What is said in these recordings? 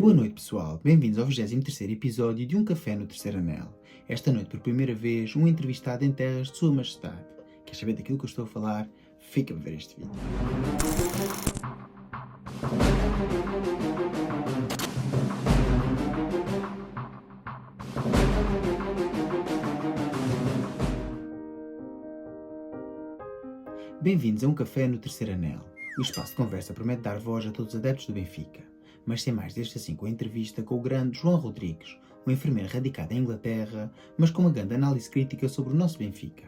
Boa noite, pessoal. Bem-vindos ao 23º episódio de Um Café no Terceiro Anel. Esta noite, por primeira vez, um entrevistado em terras de Sua Majestade. Quer saber daquilo que eu estou a falar? Fica a ver este vídeo. Bem-vindos a Um Café no Terceiro Anel. O espaço de conversa promete dar voz a todos os adeptos do Benfica. Mas sem mais, desde assim com a entrevista com o grande João Rodrigues, um enfermeiro radicado em Inglaterra, mas com uma grande análise crítica sobre o nosso Benfica.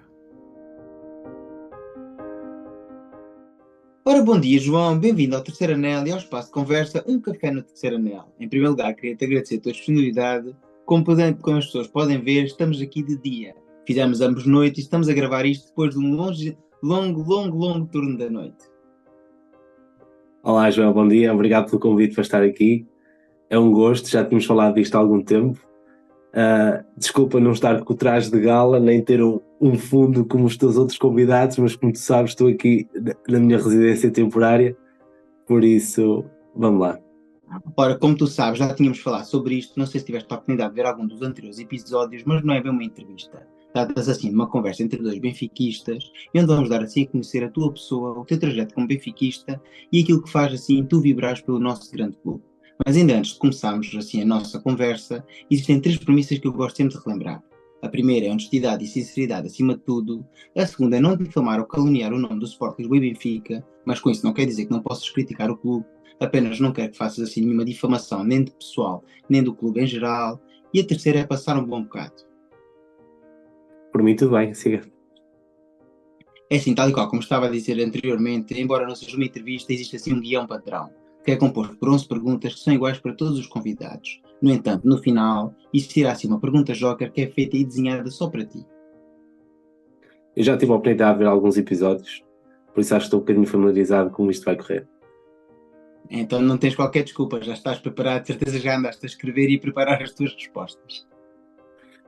Ora, bom dia, João. Bem-vindo ao Terceiro Anel e ao espaço de conversa Um Café no Terceiro Anel. Em primeiro lugar, queria-te agradecer a tua disponibilidade. Como as pessoas podem ver, estamos aqui de dia. Fizemos ambos noite e estamos a gravar isto depois de um longo turno da noite. Olá, João, bom dia. Obrigado pelo convite para estar aqui. É um gosto, já tínhamos falado disto há algum tempo. Desculpa não estar com o traje de gala, nem ter um fundo como os teus outros convidados, mas como tu sabes, estou aqui na minha residência temporária, por isso, vamos lá. Ora, como tu sabes, já tínhamos falado sobre isto, não sei se tiveste a oportunidade de ver algum dos anteriores episódios, mas não é bem uma entrevista. Trata-se assim de uma conversa entre dois benfiquistas, e onde vamos dar assim a conhecer a tua pessoa, o teu trajeto como benfiquista e aquilo que faz assim tu vibrares pelo nosso grande clube. Mas ainda antes de começarmos assim a nossa conversa, existem três premissas que eu gosto sempre de relembrar. A primeira é honestidade e sinceridade acima de tudo. A segunda é não difamar ou caluniar o nome do Sport Lisboa e Benfica, mas com isso não quer dizer que não possas criticar o clube. Apenas não quero que faças assim nenhuma difamação, nem de pessoal, nem do clube em geral. E a terceira é passar um bom bocado. Por mim, tudo bem, siga. É assim, tal e qual como estava a dizer anteriormente, embora não seja uma entrevista, existe assim um guião padrão, que é composto por 11 perguntas que são iguais para todos os convidados. No entanto, no final, existirá assim uma pergunta joker que é feita e desenhada só para ti. Eu já tive a oportunidade de ver alguns episódios, por isso acho que estou um bocadinho familiarizado com como isto vai correr. Então não tens qualquer desculpa, já estás preparado, de certeza já andaste a escrever e preparar as tuas respostas.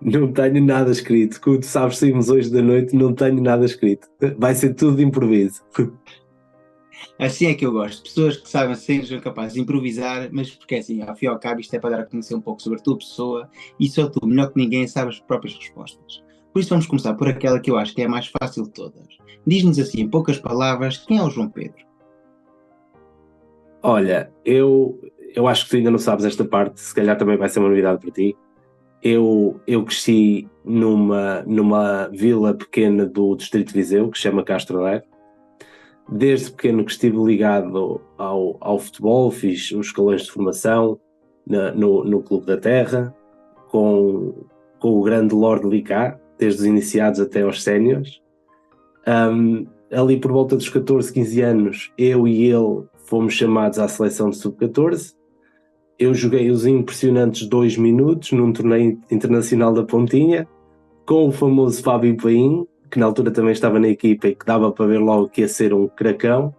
Não tenho nada escrito, como tu sabes, saímos hoje da noite, não tenho nada escrito. Vai ser tudo de improviso. Assim é que eu gosto, pessoas que sabem, sejam capazes de improvisar, mas porque assim, ao fim e ao cabo, isto é para dar a conhecer um pouco sobre a tua pessoa e só tu, melhor que ninguém, sabes as próprias respostas. Por isso vamos começar por aquela que eu acho que é a mais fácil de todas. Diz-nos assim, em poucas palavras, quem é o João Pedro? Olha, eu acho que tu ainda não sabes esta parte, se calhar também vai ser uma novidade para ti. Eu cresci numa vila pequena do Distrito de Viseu, que se chama Castro Daire. Desde pequeno que estive ligado ao futebol, fiz os escalões de formação no Clube da Terra, com o grande Lorde Licá, desde os iniciados até aos séniores. Ali por volta dos 14, 15 anos, eu e ele fomos chamados à seleção de sub-14. Eu joguei os impressionantes 2 minutos num torneio internacional da Pontinha, com o famoso Fábio Paim, que na altura também estava na equipa e que dava para ver logo que ia ser um cracão.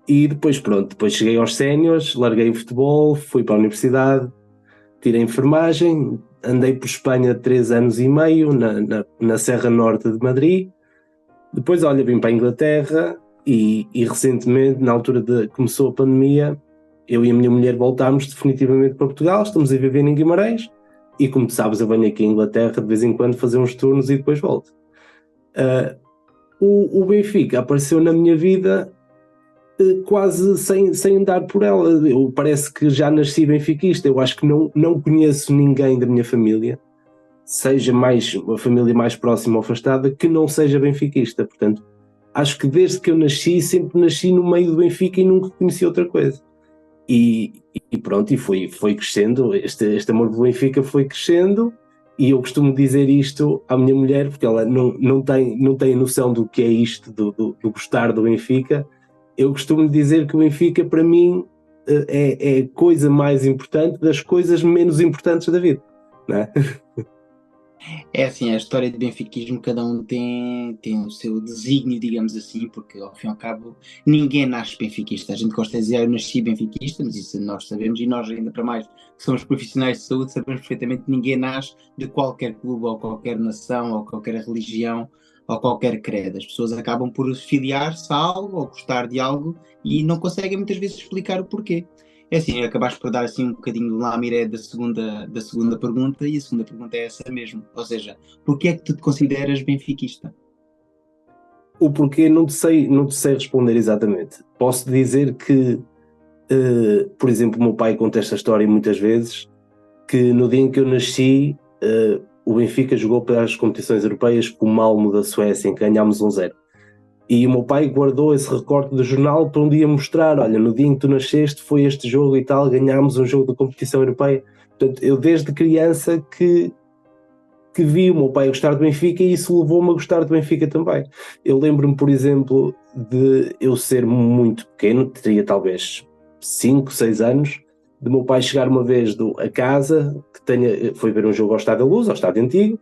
E depois depois cheguei aos séniores, larguei o futebol, fui para a universidade, tirei enfermagem, andei por Espanha 3 anos e meio, na Serra Norte de Madrid. Depois, olha, vim para a Inglaterra e recentemente, na altura de começou a pandemia, eu e a minha mulher voltámos definitivamente para Portugal, estamos a viver em Guimarães e, como tu sabes, eu venho aqui à Inglaterra de vez em quando fazer uns turnos e depois volto. O Benfica apareceu na minha vida quase sem andar por ela. Eu parece que já nasci benfiquista. Eu acho que não conheço ninguém da minha família, seja mais uma família mais próxima ou afastada, que não seja benfiquista. Portanto, acho que desde que eu nasci, sempre nasci no meio do Benfica e nunca conheci outra coisa. E pronto, e foi crescendo, este amor do Benfica foi crescendo, e eu costumo dizer isto à minha mulher, porque ela não tem noção do que é isto, do gostar do Benfica. Eu costumo dizer que o Benfica, para mim, é a coisa mais importante das coisas menos importantes da vida, não é? É assim, a história de benfiquismo, cada um tem o seu desígnio, digamos assim, porque ao fim e ao cabo ninguém nasce benfiquista. A gente gosta de dizer eu nasci benfiquista, mas isso nós sabemos e nós ainda para mais que somos profissionais de saúde sabemos perfeitamente que ninguém nasce de qualquer clube ou qualquer nação ou qualquer religião ou qualquer credo. As pessoas acabam por filiar-se a algo ou gostar de algo e não conseguem muitas vezes explicar o porquê. É assim, acabaste por dar assim um bocadinho do lamiré da segunda pergunta, e a segunda pergunta é essa mesmo. Ou seja, porquê é que tu te consideras benfiquista? O porquê não te sei responder exatamente. Posso dizer que, por exemplo, o meu pai conta esta história muitas vezes, que no dia em que eu nasci, o Benfica jogou para as competições europeias com o Malmo da Suécia, em que ganhámos 1-0. E o meu pai guardou esse recorte do jornal para um dia mostrar, olha, no dia em que tu nasceste foi este jogo e tal, ganhámos um jogo da competição europeia. Portanto, eu desde criança que vi o meu pai gostar do Benfica e isso levou-me a gostar do Benfica também. Eu lembro-me, por exemplo, de eu ser muito pequeno, teria talvez 5, 6 anos, de meu pai chegar uma vez a casa, foi ver um jogo ao Estádio da Luz, ao Estádio Antigo,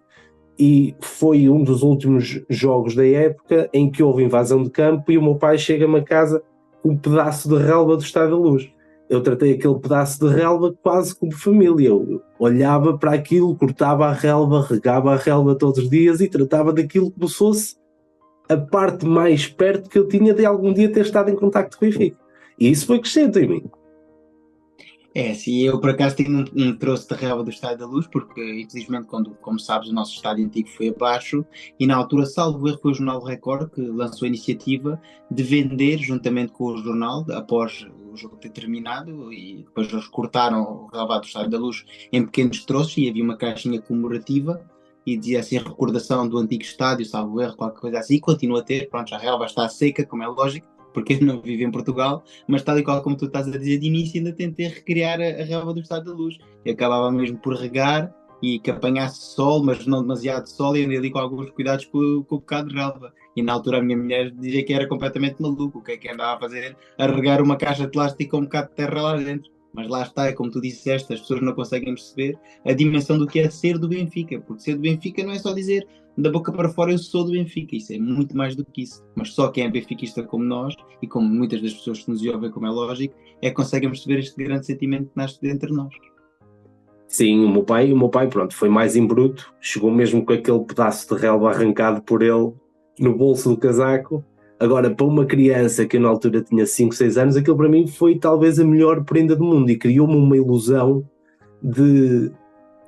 e foi um dos últimos jogos da época em que houve invasão de campo e o meu pai chega-me a casa com um pedaço de relva do Estádio da Luz. Eu tratei aquele pedaço de relva quase como família. Eu olhava para aquilo, cortava a relva, regava a relva todos os dias e tratava daquilo como se fosse a parte mais perto que eu tinha de algum dia ter estado em contacto com o Benfica. E isso foi crescendo em mim. É, sim, eu por acaso tenho um troço de relva do Estádio da Luz, porque infelizmente, como sabes, o nosso estádio antigo foi abaixo, e na altura, salvo erro, foi o Jornal Record que lançou a iniciativa de vender, juntamente com o jornal, após o jogo ter terminado, e depois eles cortaram o relvado do Estádio da Luz em pequenos troços, e havia uma caixinha comemorativa, e dizia assim, recordação do antigo estádio, salvo erro, qualquer coisa assim, e continua a ter, pronto, a relva está seca, como é lógico, porque eu não vivo em Portugal, mas tal e qual como tu estás a dizer de início, ainda tentei recriar a relva do Estado da Luz. E acabava mesmo por regar e que apanhasse sol, mas não demasiado sol, e andei ali com alguns cuidados com o bocado de relva. E na altura a minha mulher dizia que era completamente maluco, o que é que andava a fazer? A regar uma caixa de plástico com um bocado de terra lá dentro. Mas lá está, é como tu disseste, as pessoas não conseguem perceber a dimensão do que é ser do Benfica, porque ser do Benfica não é só dizer da boca para fora eu sou do Benfica, isso é muito mais do que isso. Mas só quem é benfiquista como nós, e como muitas das pessoas que nos ouvem, como é lógico, é que conseguem perceber este grande sentimento que nasce dentro de nós. Sim, o meu pai, pronto, foi mais em bruto, chegou mesmo com aquele pedaço de relva arrancado por ele no bolso do casaco. Agora, para uma criança que eu na altura tinha 5, 6 anos, aquilo para mim foi talvez a melhor prenda do mundo e criou-me uma ilusão de,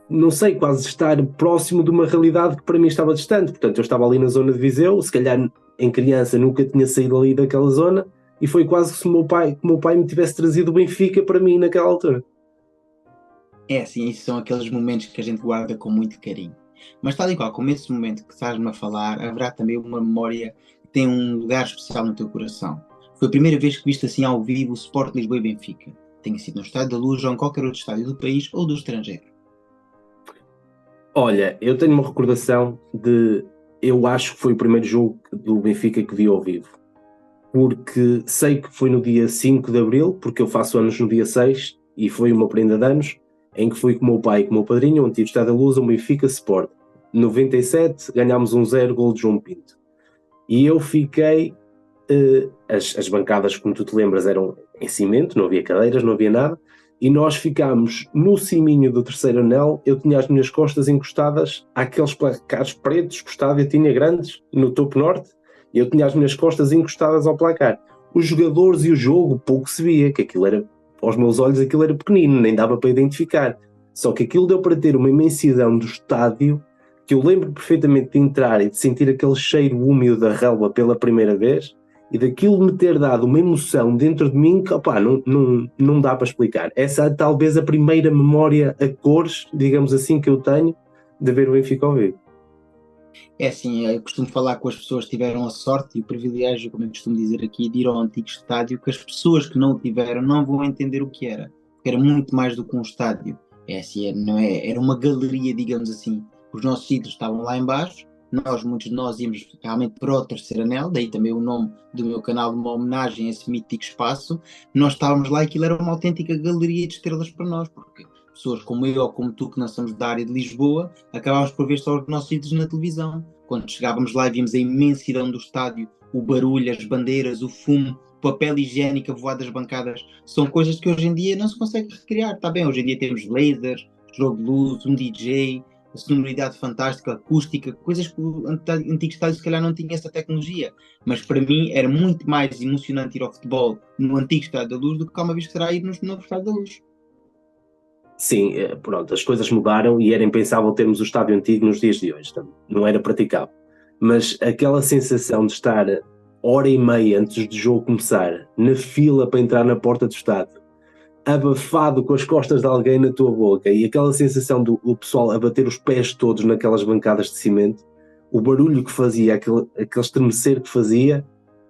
não sei, quase estar próximo de uma realidade que para mim estava distante. Portanto, eu estava ali na zona de Viseu, se calhar em criança nunca tinha saído ali daquela zona e foi quase que se o meu pai me tivesse trazido o Benfica para mim naquela altura. É assim, esses são aqueles momentos que a gente guarda com muito carinho. Mas tal e qual, como esse momento que estás-me a falar, haverá também uma memória que tem um lugar especial no teu coração. Foi a primeira vez que viste assim ao vivo o Sport Lisboa e Benfica. Tenha sido no Estádio da Luz ou em qualquer outro estádio do país ou do estrangeiro. Olha, eu tenho uma recordação de. Eu acho que foi o primeiro jogo do Benfica que vi ao vivo. Porque sei que foi no dia 5 de Abril, porque eu faço anos no dia 6 e foi uma prenda de anos, em que fui com o meu pai e com o meu padrinho, onde tive estado da luz, ao Benfica Sport. 97, ganhámos 1-0, gol de João Pinto. E eu fiquei. As bancadas, como tu te lembras, eram em cimento, não havia cadeiras, não havia nada, e nós ficámos no ciminho do terceiro anel. Eu tinha as minhas costas encostadas àqueles placares pretos que o estádio tinha grandes, no topo norte, e eu tinha as minhas costas encostadas ao placar. Os jogadores e o jogo, pouco se via, que aquilo era, aos meus olhos, aquilo era pequenino, nem dava para identificar. Só que aquilo deu para ter uma imensidão do estádio, que eu lembro perfeitamente de entrar e de sentir aquele cheiro úmido da relva pela primeira vez, e daquilo me ter dado uma emoção dentro de mim que, opá, não dá para explicar. Essa é talvez a primeira memória a cores, digamos assim, que eu tenho de ver o Benfica ao vivo. É assim, eu costumo falar com as pessoas que tiveram a sorte e o privilégio, como eu costumo dizer aqui, de ir ao antigo estádio, que as pessoas que não o tiveram não vão entender o que era. Porque era muito mais do que um estádio. É assim, não é, era uma galeria, digamos assim. Os nossos sítios estavam lá embaixo, muitos de nós íamos realmente para o terceiro anel, daí também o nome do meu canal, uma homenagem a esse mítico espaço. Nós estávamos lá e aquilo era uma autêntica galeria de estrelas para nós, porque pessoas como eu ou como tu, que não somos da área de Lisboa, acabámos por ver só os nossos ídolos na televisão. Quando chegávamos lá e vimos a imensidão do estádio, o barulho, as bandeiras, o fumo, o papel higiênico a voar das bancadas, são coisas que hoje em dia não se consegue recriar. Está bem, hoje em dia temos lasers, jogo de luz, um DJ, a sonoridade fantástica, a acústica, coisas que o antigo estádio se calhar não tinha essa tecnologia. Mas para mim era muito mais emocionante ir ao futebol no antigo Estádio da Luz do que uma vez que será ir no novo Estádio da Luz. Sim, pronto, as coisas mudaram e era impensável termos o estádio antigo nos dias de hoje, não era praticável. Mas aquela sensação de estar hora e meia antes do jogo começar, na fila para entrar na porta do estádio, abafado com as costas de alguém na tua boca, e aquela sensação do pessoal a bater os pés todos naquelas bancadas de cimento, o barulho que fazia, aquele estremecer que fazia,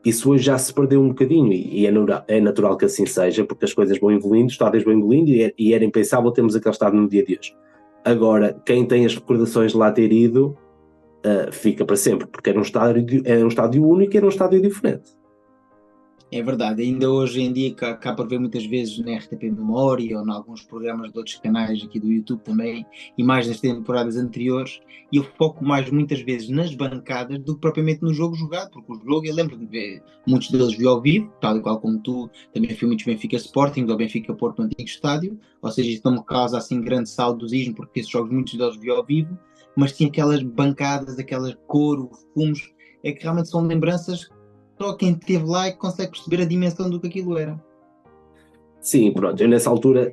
isso hoje já se perdeu um bocadinho, e é natural que assim seja, porque as coisas vão evoluindo, os estádios vão evoluindo, e era impensável termos aquele estádio no dia de hoje. Agora, quem tem as recordações de lá ter ido, fica para sempre, porque era um estádio único e era um estádio diferente. É verdade, ainda hoje em dia cá por ver muitas vezes na RTP Memória ou em alguns programas de outros canais aqui do YouTube também, e mais nas temporadas anteriores, e eu foco mais muitas vezes nas bancadas do que propriamente no jogo jogado, porque o jogo eu lembro de ver, muitos deles vi ao vivo, tal e qual como tu, também fui muitos Benfica Sporting ou Benfica Porto no antigo estádio, ou seja, isso não me causa assim grande saudosismo, porque esses jogos muitos deles vi ao vivo, mas tinha aquelas bancadas, aquela cor, os fumos, é que realmente são lembranças. Só quem esteve lá é que consegue perceber a dimensão do que aquilo era. Sim, pronto, eu nessa altura,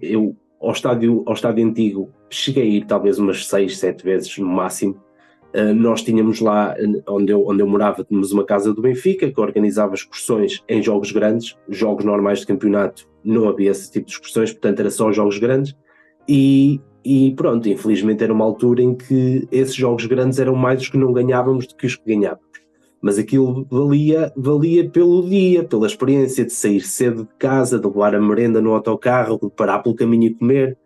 ao estádio antigo, cheguei a ir talvez umas 6, 7 vezes no máximo. Nós tínhamos lá, onde eu morava, tínhamos uma casa do Benfica que organizava excursões em jogos grandes, jogos normais de campeonato, não havia esse tipo de excursões, portanto era só jogos grandes, e pronto, infelizmente era uma altura em que esses jogos grandes eram mais os que não ganhávamos do que os que ganhávamos. Mas aquilo valia pelo dia, pela experiência de sair cedo de casa, de levar a merenda no autocarro, de parar pelo caminho e comer,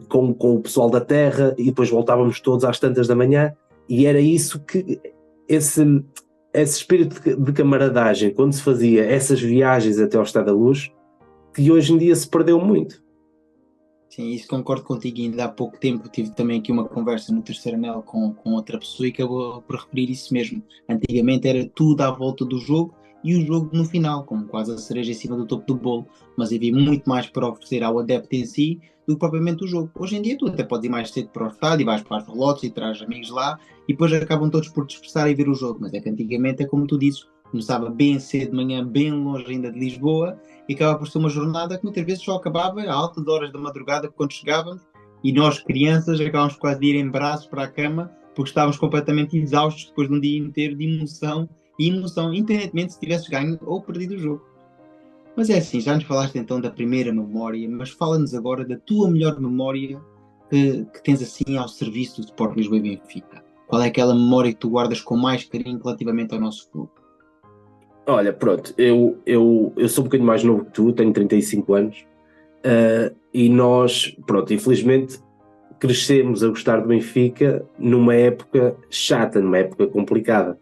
com o pessoal da terra, e depois voltávamos todos às tantas da manhã, e era isso que, esse espírito de camaradagem, quando se fazia essas viagens até ao Estádio da Luz, que hoje em dia se perdeu muito. Sim, isso concordo contigo. Ainda há pouco tempo tive também aqui uma conversa no Terceiro Anel com outra pessoa e acabou por referir isso mesmo. Antigamente era tudo à volta do jogo e o jogo no final, como quase a cereja em cima do topo do bolo, mas havia muito mais para oferecer ao adepto em si do que propriamente o jogo. Hoje em dia tu até podes ir mais cedo para o estádio, vais para as relotes e traz amigos lá e depois acabam todos por dispersar e ver o jogo. Mas é que antigamente é como tu dizes, começava bem cedo de manhã, bem longe ainda de Lisboa, e acaba por ser uma jornada que muitas vezes só acabava a altas horas da madrugada quando chegávamos, e nós crianças acabávamos quase de ir em braços para a cama porque estávamos completamente exaustos depois de um dia inteiro de emoção e emoção, independentemente se tivesse ganho ou perdido o jogo. Mas é assim, já nos falaste então da primeira memória, mas fala-nos agora da tua melhor memória que tens assim ao serviço do Sport Lisboa e Benfica. Qual é aquela memória que tu guardas com mais carinho relativamente ao nosso clube? Olha, pronto, eu sou um bocadinho mais novo que tu, tenho 35 anos, e nós, pronto, infelizmente crescemos a gostar do Benfica numa época chata, numa época complicada.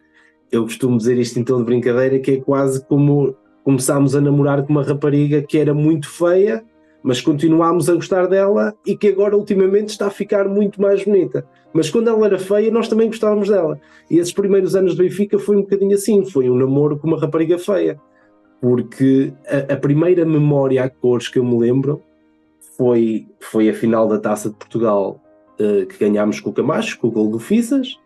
Eu costumo dizer isto em tom de brincadeira, que é quase como começámos a namorar com uma rapariga que era muito feia, mas continuámos a gostar dela e que agora ultimamente está a ficar muito mais bonita. Mas quando ela era feia, nós também gostávamos dela. E esses primeiros anos do Benfica foi um bocadinho assim, foi um namoro com uma rapariga feia. Porque a primeira memória a cores que eu me lembro foi a final da Taça de Portugal, que ganhámos com o Camacho, com o gol do Fissas,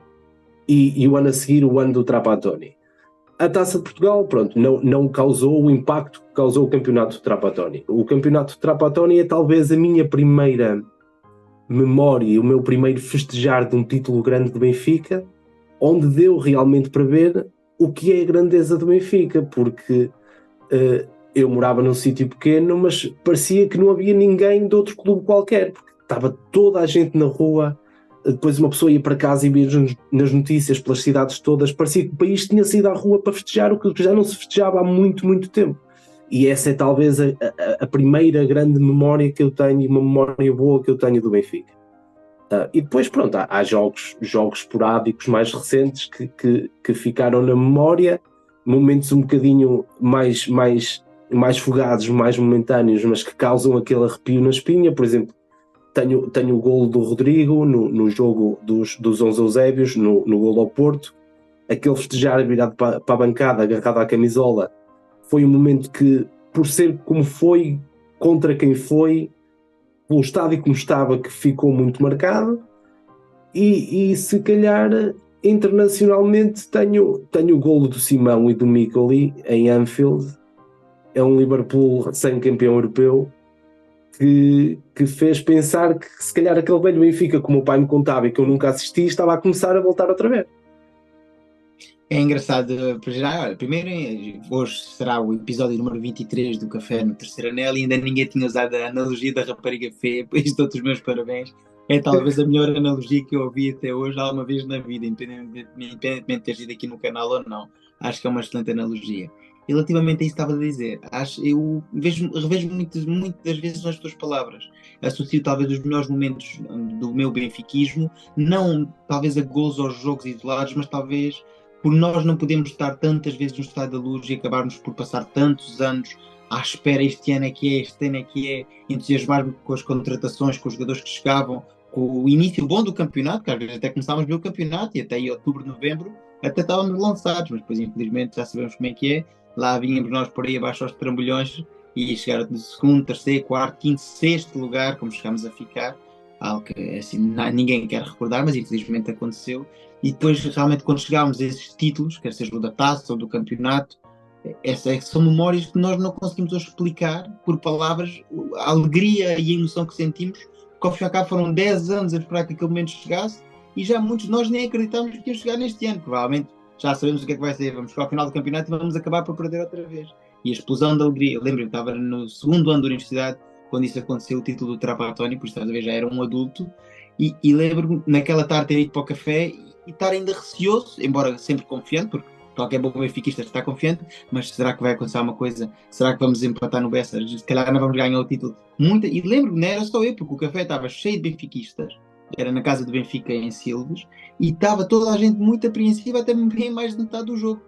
e o ano a seguir o ano do Trapattoni. A Taça de Portugal, pronto, não causou o impacto que causou o Campeonato de Trapattoni. O Campeonato de Trapattoni é talvez a minha primeira memória, o meu primeiro festejar de um título grande do Benfica, onde deu realmente para ver o que é a grandeza do Benfica, porque eu morava num sítio pequeno, mas parecia que não havia ninguém de outro clube qualquer, porque estava toda a gente na rua. Depois uma pessoa ia para casa e via nas notícias pelas cidades todas, parecia que o país tinha saído à rua para festejar o que já não se festejava há muito, muito tempo. E essa é talvez a primeira grande memória que eu tenho, uma memória boa que eu tenho do Benfica. E depois, pronto, há jogos esporádicos mais recentes que ficaram na memória, momentos um bocadinho mais fugados, mais momentâneos, mas que causam aquele arrepio na espinha. Por exemplo, tenho o golo do Rodrigo no jogo dos 11 Eusébios, no golo ao Porto. Aquele festejar virado para a bancada, agarrado à camisola, foi um momento que, por ser como foi, contra quem foi, pelo estádio como estava, que ficou muito marcado. E se calhar internacionalmente tenho o golo do Simão e do Micoli em Anfield. É um Liverpool recém-campeão europeu que fez pensar que se calhar aquele velho Benfica, como o pai me contava e que eu nunca assisti, estava a começar a voltar outra vez. É engraçado, para já, olha, primeiro, hoje será o episódio número 23 do Café no Terceiro Anel e ainda ninguém tinha usado a analogia da rapariga feia, por isso dou-te os meus parabéns. É talvez a melhor analogia que eu ouvi até hoje, alguma vez na vida, independentemente de ter sido aqui no canal ou não. Acho que é uma excelente analogia. E relativamente a isso que estava a dizer, eu revejo muitas vezes nas tuas palavras. Associo talvez os melhores momentos do meu benfiquismo, não talvez a gols aos jogos isolados, mas talvez por nós não podemos estar tantas vezes no Estádio da Luz e acabarmos por passar tantos anos à espera, este ano é que é, este ano é que é, entusiasmar-me com as contratações, com os jogadores que chegavam, com o início bom do campeonato, que às vezes até começávamos a ver o campeonato e até em outubro, novembro, até estávamos lançados, mas depois infelizmente já sabemos como é que é, lá vínhamos nós por aí abaixo aos trambolhões e chegar no segundo, terceiro, quarto, quinto, sexto lugar, como chegámos a ficar, algo que assim, ninguém quer recordar, mas infelizmente aconteceu. E depois, realmente, quando chegámos a esses títulos, quer seja o da taça ou do campeonato, são memórias que nós não conseguimos hoje explicar por palavras, a alegria e a emoção que sentimos, porque ao fim e ao cabo foram 10 anos a esperar que aquele momento chegasse e já muitos de nós nem acreditávamos que ia chegar neste ano. Provavelmente já sabemos o que é que vai ser, vamos chegar ao final do campeonato e vamos acabar por perder outra vez. E a explosão de alegria, eu lembro-me, estava no segundo ano da universidade, quando isso aconteceu, o título do Trapatónio, por estás a ver, já era um adulto, e lembro-me naquela tarde ter ido para o café e estar ainda receoso, embora sempre confiante, porque qualquer bom benfiquista está confiante, mas será que vai acontecer alguma coisa? Será que vamos empatar no Bessa? Se calhar não vamos ganhar o título. E lembro-me, não era só eu, porque o café estava cheio de benfiquistas, era na casa do Benfica em Silves, e estava toda a gente muito apreensiva, até bem mais de metade do jogo.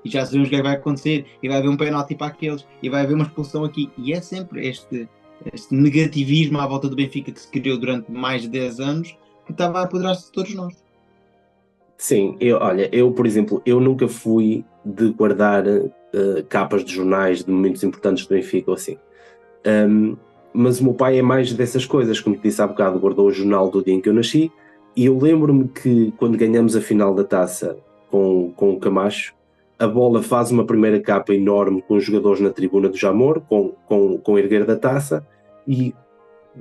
E já sabemos o que é que vai acontecer, e vai haver um penalti para aqueles, e vai haver uma expulsão aqui, e é sempre este negativismo à volta do Benfica que se criou durante mais de 10 anos, que estava a apoderar-se de todos nós. Sim, olha, por exemplo, eu nunca fui de guardar capas de jornais de momentos importantes do Benfica ou assim. Mas o meu pai é mais dessas coisas, como te disse há bocado, guardou o jornal do dia em que eu nasci, e eu lembro-me que quando ganhamos a final da taça com o Camacho, a bola faz uma primeira capa enorme com os jogadores na tribuna do Jamor, com o erguer da taça, e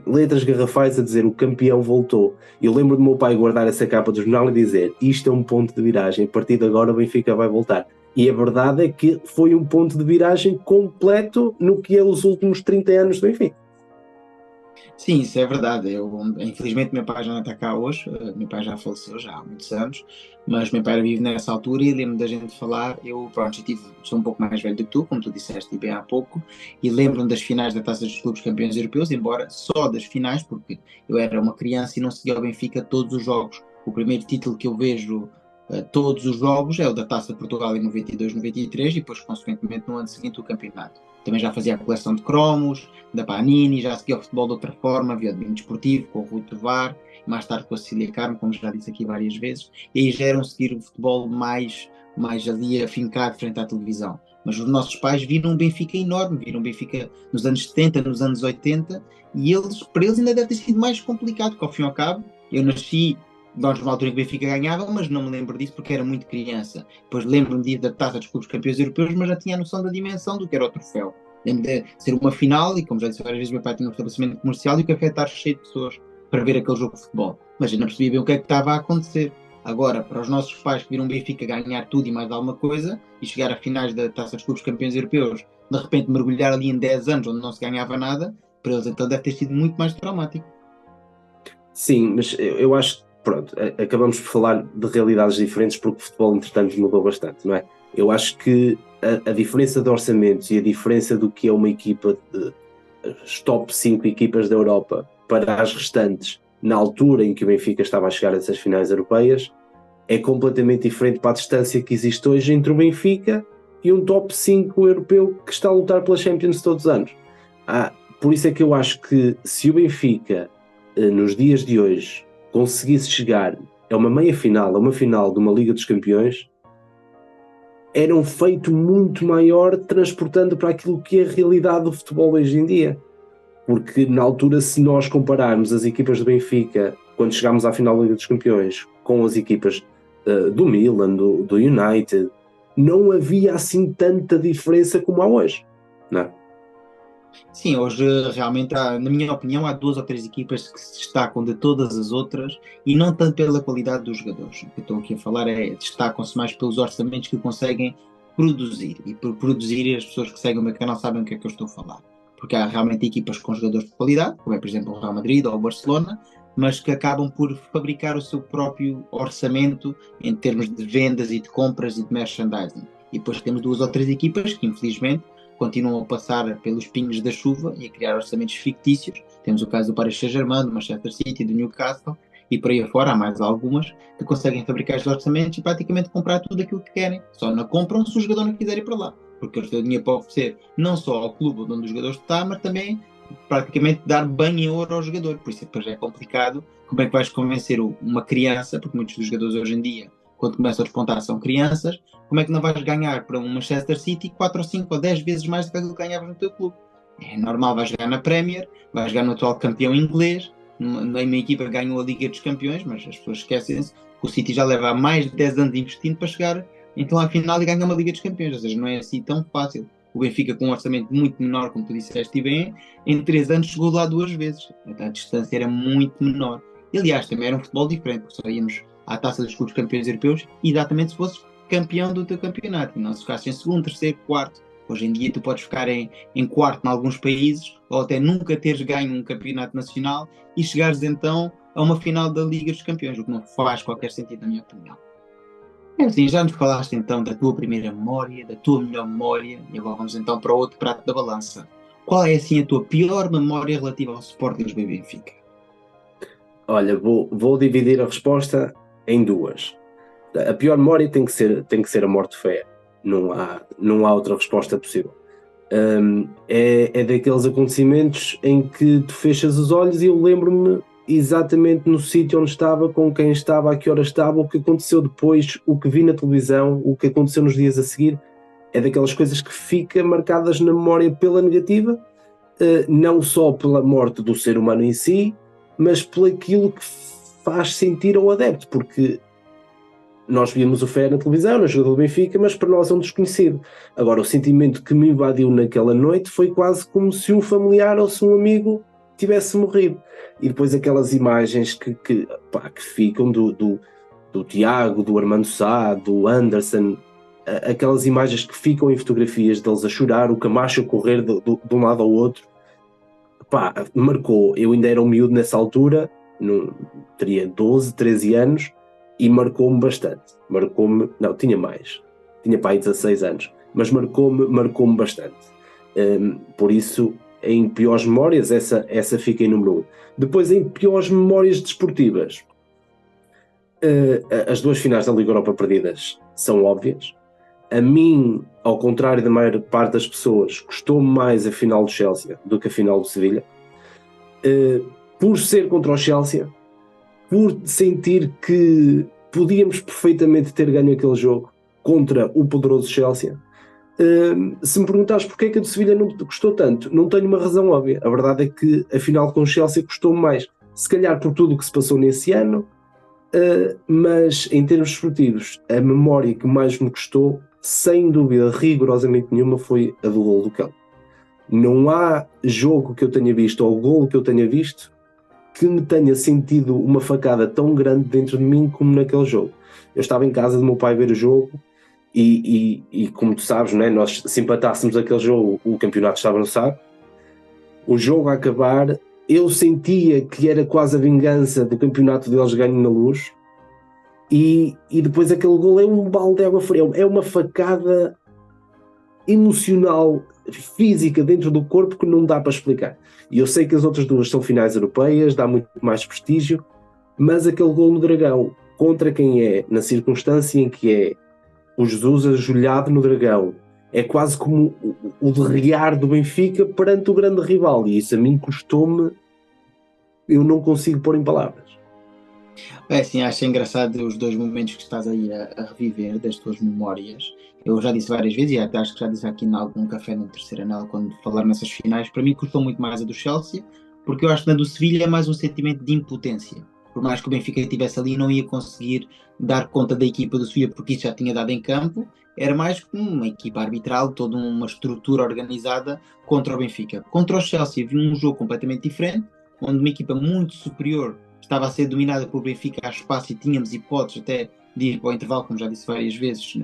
letras garrafais a dizer o campeão voltou. Eu lembro do meu pai guardar essa capa do jornal e dizer isto é um ponto de viragem, a partir de agora o Benfica vai voltar. E a verdade é que foi um ponto de viragem completo no que é os últimos 30 anos do Benfica. Sim, isso é verdade. Infelizmente, meu pai já não está cá hoje. Meu pai já faleceu já há muitos anos, mas meu pai era vivo nessa altura e lembro da gente falar. Eu, pronto, sou um pouco mais velho do que tu, como tu disseste bem há pouco, e lembro-me das finais da Taça dos Clubes Campeões Europeus, embora só das finais, porque eu era uma criança e não seguia o Benfica todos os jogos. O primeiro título que eu vejo todos os jogos é o da Taça de Portugal em 92, 93 e depois, consequentemente, no ano seguinte o campeonato. Também já fazia a coleção de cromos, da Panini, já seguia o futebol de outra forma, via o Domínio Desportivo, com o Rui Tovar, mais tarde com a Cecília Carmo, como já disse aqui várias vezes, e aí já eram seguir o futebol mais ali afincado frente à televisão. Mas os nossos pais viram um Benfica enorme, viram um Benfica nos anos 70, nos anos 80, e para eles ainda deve ter sido mais complicado, porque ao fim e ao cabo, eu nasci nós numa altura que o Benfica ganhava, mas não me lembro disso porque era muito criança. Depois lembro-me de ir da Taça dos Clubes Campeões Europeus, mas já tinha a noção da dimensão do que era o troféu. Lembro de ser uma final, e como já disse várias vezes, meu pai tinha um estabelecimento comercial e o café estar cheio de pessoas para ver aquele jogo de futebol. Mas eu não percebia bem o que é que estava a acontecer. Agora, para os nossos pais que viram o Benfica ganhar tudo e mais alguma coisa, e chegar a finais da Taça dos Clubes Campeões Europeus, de repente mergulhar ali em 10 anos onde não se ganhava nada, para eles então deve ter sido muito mais traumático. Sim, mas eu acho que, pronto, acabamos por falar de realidades diferentes porque o futebol, entretanto, mudou bastante, não é? Eu acho que a diferença de orçamentos e a diferença do que é uma equipa, as top 5 equipas da Europa para as restantes, na altura em que o Benfica estava a chegar a essas finais europeias, é completamente diferente para a distância que existe hoje entre o Benfica e um top 5 europeu que está a lutar pela Champions todos os anos. Por isso é que eu acho que se o Benfica, nos dias de hoje, conseguisse chegar a uma meia-final, a uma final de uma Liga dos Campeões, era um feito muito maior transportando para aquilo que é a realidade do futebol hoje em dia. Porque na altura, se nós compararmos as equipas do Benfica quando chegámos à final da Liga dos Campeões, com as equipas do Milan, do United, não havia assim tanta diferença como há hoje, não é? Sim, hoje realmente há, na minha opinião, há 2 ou 3 equipas que se destacam de todas as outras e não tanto pela qualidade dos jogadores. O que eu estou aqui a falar destacam-se mais pelos orçamentos que conseguem produzir. E por produzir, as pessoas que seguem o meu canal sabem o que é que eu estou a falar. Porque há realmente equipas com jogadores de qualidade, como é, por exemplo, o Real Madrid ou o Barcelona, mas que acabam por fabricar o seu próprio orçamento em termos de vendas e de compras e de merchandising. E depois temos 2 ou 3 equipas que, infelizmente, continuam a passar pelos pingos da chuva e a criar orçamentos fictícios. Temos o caso do Paris Saint-Germain, do Manchester City, do Newcastle, e por aí afora há mais algumas que conseguem fabricar os orçamentos e praticamente comprar tudo aquilo que querem. Só não compram se o jogador não quiser ir para lá, porque eles têm dinheiro para oferecer não só ao clube onde o jogador está, mas também praticamente dar banho em ouro ao jogador. Por isso depois é complicado. Como é que vais convencer uma criança, porque muitos dos jogadores hoje em dia, quando começam a despontar, são crianças, como é que não vais ganhar para um Manchester City 4 ou 5 ou 10 vezes mais do que aquilo que ganhavas no teu clube? É normal, vais jogar na Premier, vais jogar no atual campeão inglês, na minha equipa ganhou a Liga dos Campeões, mas as pessoas esquecem-se que o City já leva mais de 10 anos investindo para chegar então à final e ganhar uma Liga dos Campeões, ou seja, não é assim tão fácil. O Benfica, com um orçamento muito menor, como tu disseste, e bem, em 3 anos chegou lá 2 vezes. Então a distância era muito menor. E, aliás, também era um futebol diferente, porque só íamos à taça dos clubes campeões europeus, exatamente se fosses campeão do teu campeonato, e não se ficasse em segundo, terceiro, quarto. Hoje em dia tu podes ficar em quarto em alguns países, ou até nunca teres ganho um campeonato nacional e chegares então a uma final da Liga dos Campeões, o que não faz qualquer sentido na minha opinião. É assim, já nos falaste então da tua primeira memória, da tua melhor memória, e agora vamos então para o outro prato da balança. Qual é assim a tua pior memória relativa ao Sporting Lisboa e Benfica? Olha, vou dividir a resposta em duas. A pior memória tem que ser a morte de fé. Não há outra resposta possível. É daqueles acontecimentos em que tu fechas os olhos e eu lembro-me exatamente no sítio onde estava, com quem estava, a que hora estava, o que aconteceu depois, o que vi na televisão, o que aconteceu nos dias a seguir. É daquelas coisas que ficam marcadas na memória pela negativa, não só pela morte do ser humano em si, mas por aquilo que faz sentir ao adepto, porque nós víamos o Fé na televisão, no jogo do Benfica, mas para nós é um desconhecido. Agora, o sentimento que me invadiu naquela noite foi quase como se um familiar ou se um amigo tivesse morrido. E depois aquelas imagens que ficam do Tiago, do Armando Sá, do Anderson, aquelas imagens que ficam em fotografias deles a chorar, o Camacho a correr de um lado ao outro, marcou. Eu ainda era um miúdo nessa altura, teria 12, 13 anos, e marcou-me bastante. Não, tinha mais. Tinha pai 16 anos, mas marcou-me bastante. Por isso, em piores memórias, essa fica em número 1. Depois, em piores memórias desportivas, as 2 finais da Liga Europa perdidas são óbvias. A mim, ao contrário da maior parte das pessoas, custou-me mais a final do Chelsea do que a final do Sevilha. Por ser contra o Chelsea, por sentir que podíamos perfeitamente ter ganho aquele jogo contra o poderoso Chelsea. Se me perguntares porque é que a do Sevilha não custou tanto, não tenho uma razão óbvia. A verdade é que a final com o Chelsea custou-me mais. Se calhar por tudo o que se passou nesse ano, mas em termos esportivos, a memória que mais me custou, sem dúvida, rigorosamente nenhuma, foi a do gol do Kelly. Não há jogo que eu tenha visto, ou gol que eu tenha visto, que me tenha sentido uma facada tão grande dentro de mim como naquele jogo. Eu estava em casa do meu pai a ver o jogo e como tu sabes, né, nós se empatássemos aquele jogo, o campeonato estava no saco. O jogo a acabar, eu sentia que era quase a vingança do campeonato deles ganho na Luz, e depois aquele gol é um balde de água fria, é uma facada emocional, física dentro do corpo que não dá para explicar. E eu sei que as outras 2 são finais europeias, dá muito mais prestígio, mas aquele gol no Dragão, contra quem é, na circunstância em que é o Jesus ajoelhado no Dragão, é quase como o derrear do Benfica perante o grande rival, e isso a mim custou-me, eu não consigo pôr em palavras. Sim, acho engraçado os 2 momentos que estás aí a reviver das tuas memórias. Eu já disse várias vezes, e até acho que já disse aqui em algum café no Terceiro Anel, quando falar nessas finais, para mim custou muito mais a do Chelsea, porque eu acho que na do Sevilha é mais um sentimento de impotência. por mais que o Benfica estivesse ali, não ia conseguir dar conta da equipa do Sofia, porque isso já tinha dado em campo. Era mais uma equipa arbitral, toda uma estrutura organizada contra o Benfica. Contra o Chelsea, vi um jogo completamente diferente, onde uma equipa muito superior estava a ser dominada por Benfica a espaço e tínhamos hipóteses até de ir para o intervalo, como já disse várias vezes,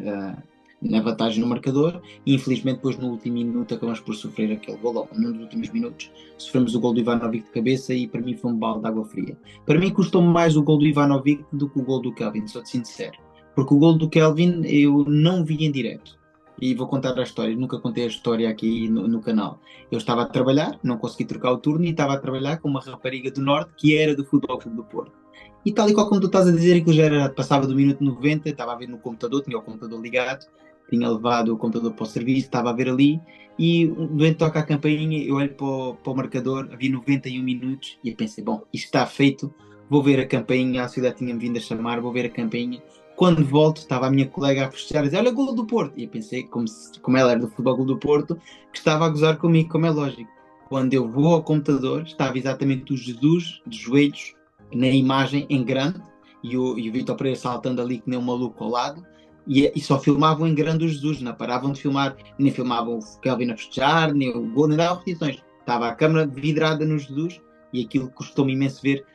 na vantagem no marcador, e infelizmente depois no último minuto acabamos por sofrer aquele gol, num dos últimos minutos sofremos o gol do Ivanovic de cabeça e para mim foi um balde de água fria. Para mim custou-me mais o gol do Ivanovic do que o gol do Kelvin, sou-te sincero, porque o gol do Kelvin eu não vi em direto. E vou contar a história, nunca contei a história aqui no canal. Eu estava a trabalhar, não consegui trocar o turno e estava a trabalhar com uma rapariga do Norte que era do Futebol Clube do Porto. E tal e qual como tu estás a dizer, que eu já passava do minuto 90, estava a ver no computador, tinha o computador ligado, tinha levado o computador para o serviço, estava a ver ali, e doente toca a campainha, eu olho para o marcador, havia 91 minutos, e eu pensei, bom, isto está feito, vou ver a campainha, a cidade tinha-me vindo a chamar, vou ver a campainha. Quando volto, estava a minha colega a festejar, a dizer, olha, golo do Porto, e eu pensei, como ela era do Futebol Clube do Porto, que estava a gozar comigo, como é lógico. Quando eu vou ao computador, estava exatamente o Jesus de joelhos, na imagem em grande, e o Vítor Pereira saltando ali que nem um maluco ao lado, e só filmavam em grande o Jesus, não paravam de filmar, nem filmavam o Kelvin a festejar, nem o gol, nem davam repetições. Estava a câmera vidrada no Jesus, e aquilo custou-me imenso ver.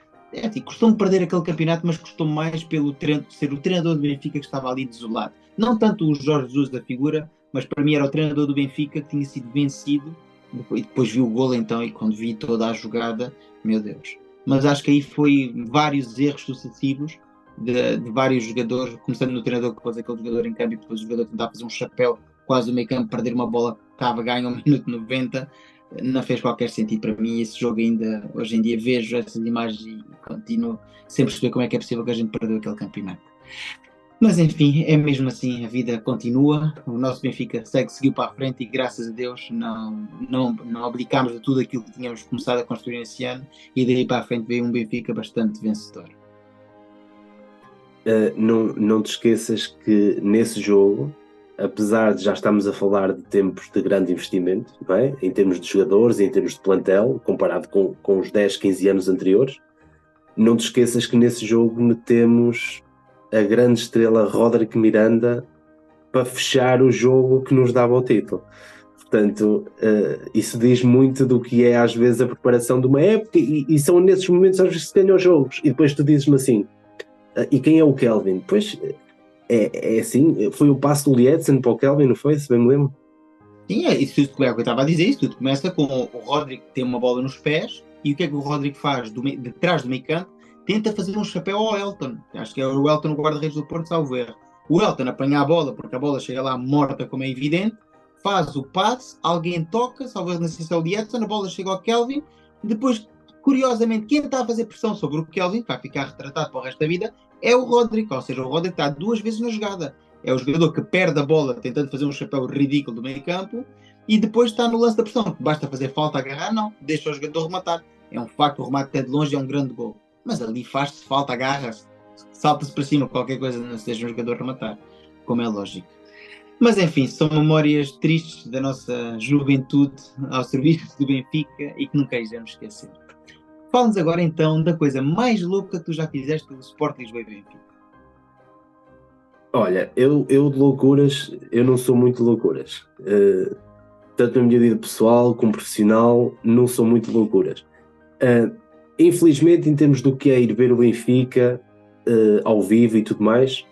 Assim, custou-me perder aquele campeonato, mas custou-me mais pelo ser o treinador do Benfica que estava ali desolado. Não tanto o Jorge Jesus da figura, mas para mim era o treinador do Benfica que tinha sido vencido, e depois vi o golo então, e quando vi toda a jogada, meu Deus. Mas acho que aí foi vários erros sucessivos de vários jogadores, começando no treinador que pôs aquele jogador em campo e depois o jogador tentar fazer um chapéu quase no meio campo, perder uma bola que estava ganha ao minuto 90, não fez qualquer sentido para mim. Esse jogo ainda, hoje em dia, vejo essas imagens e continuo sem perceber como é que é possível que a gente perdeu aquele campeonato. Mas enfim, é mesmo assim, a vida continua, o nosso Benfica seguiu para a frente e graças a Deus não abdicámos de tudo aquilo que tínhamos começado a construir esse ano e daí para a frente veio um Benfica bastante vencedor. Não te esqueças que nesse jogo, apesar de já estarmos a falar de tempos de grande investimento, não é? Em termos de jogadores, em termos de plantel, comparado com os 10, 15 anos anteriores, não te esqueças que nesse jogo metemos a grande estrela Roderick Miranda para fechar o jogo que nos dava o título. Portanto, isso diz muito do que é às vezes a preparação de uma época e são nesses momentos às vezes que se ganham os jogos e depois tu dizes-me assim, e quem é o Kelvin? Pois é assim, foi o passo do Lietzen para o Kelvin, não foi? Se bem me lembro. Sim, isso tudo que eu estava a dizer, isso tudo começa com o Rodrigo ter uma bola nos pés e o que é que o Rodrigo faz de trás do meio campo? Tenta fazer um chapéu ao Elton, acho que é o Elton, o guarda-redes do Porto, salvo erro. O Elton apanha a bola, porque a bola chega lá morta, como é evidente, faz o passe, alguém toca, salvo erro, não sei se é o Lietzen, a bola chega ao Kelvin, depois, curiosamente, quem está a fazer pressão sobre o Kelvin, que vai ficar retratado para o resto da vida, é o Rodrigo, ou seja, o Rodrigo está duas vezes na jogada. É o jogador que perde a bola tentando fazer um chapéu ridículo do meio campo e depois está no lance da pressão. Basta fazer falta, agarrar, não. Deixa o jogador rematar. É um facto, o remate até de longe é um grande gol. Mas ali faz-se falta, agarra-se, salta-se para cima, qualquer coisa, não se deixa um jogador rematar, como é lógico. Mas enfim, são memórias tristes da nossa juventude ao serviço do Benfica e que nunca iremos esquecer. Fala-nos agora então da coisa mais louca que tu já fizeste pelo Sport Lisboa e Benfica. Olha, eu de loucuras, eu não sou muito de loucuras. Tanto na minha vida pessoal como profissional, não sou muito de loucuras. Infelizmente, em termos do que é ir ver o Benfica ao vivo e tudo mais,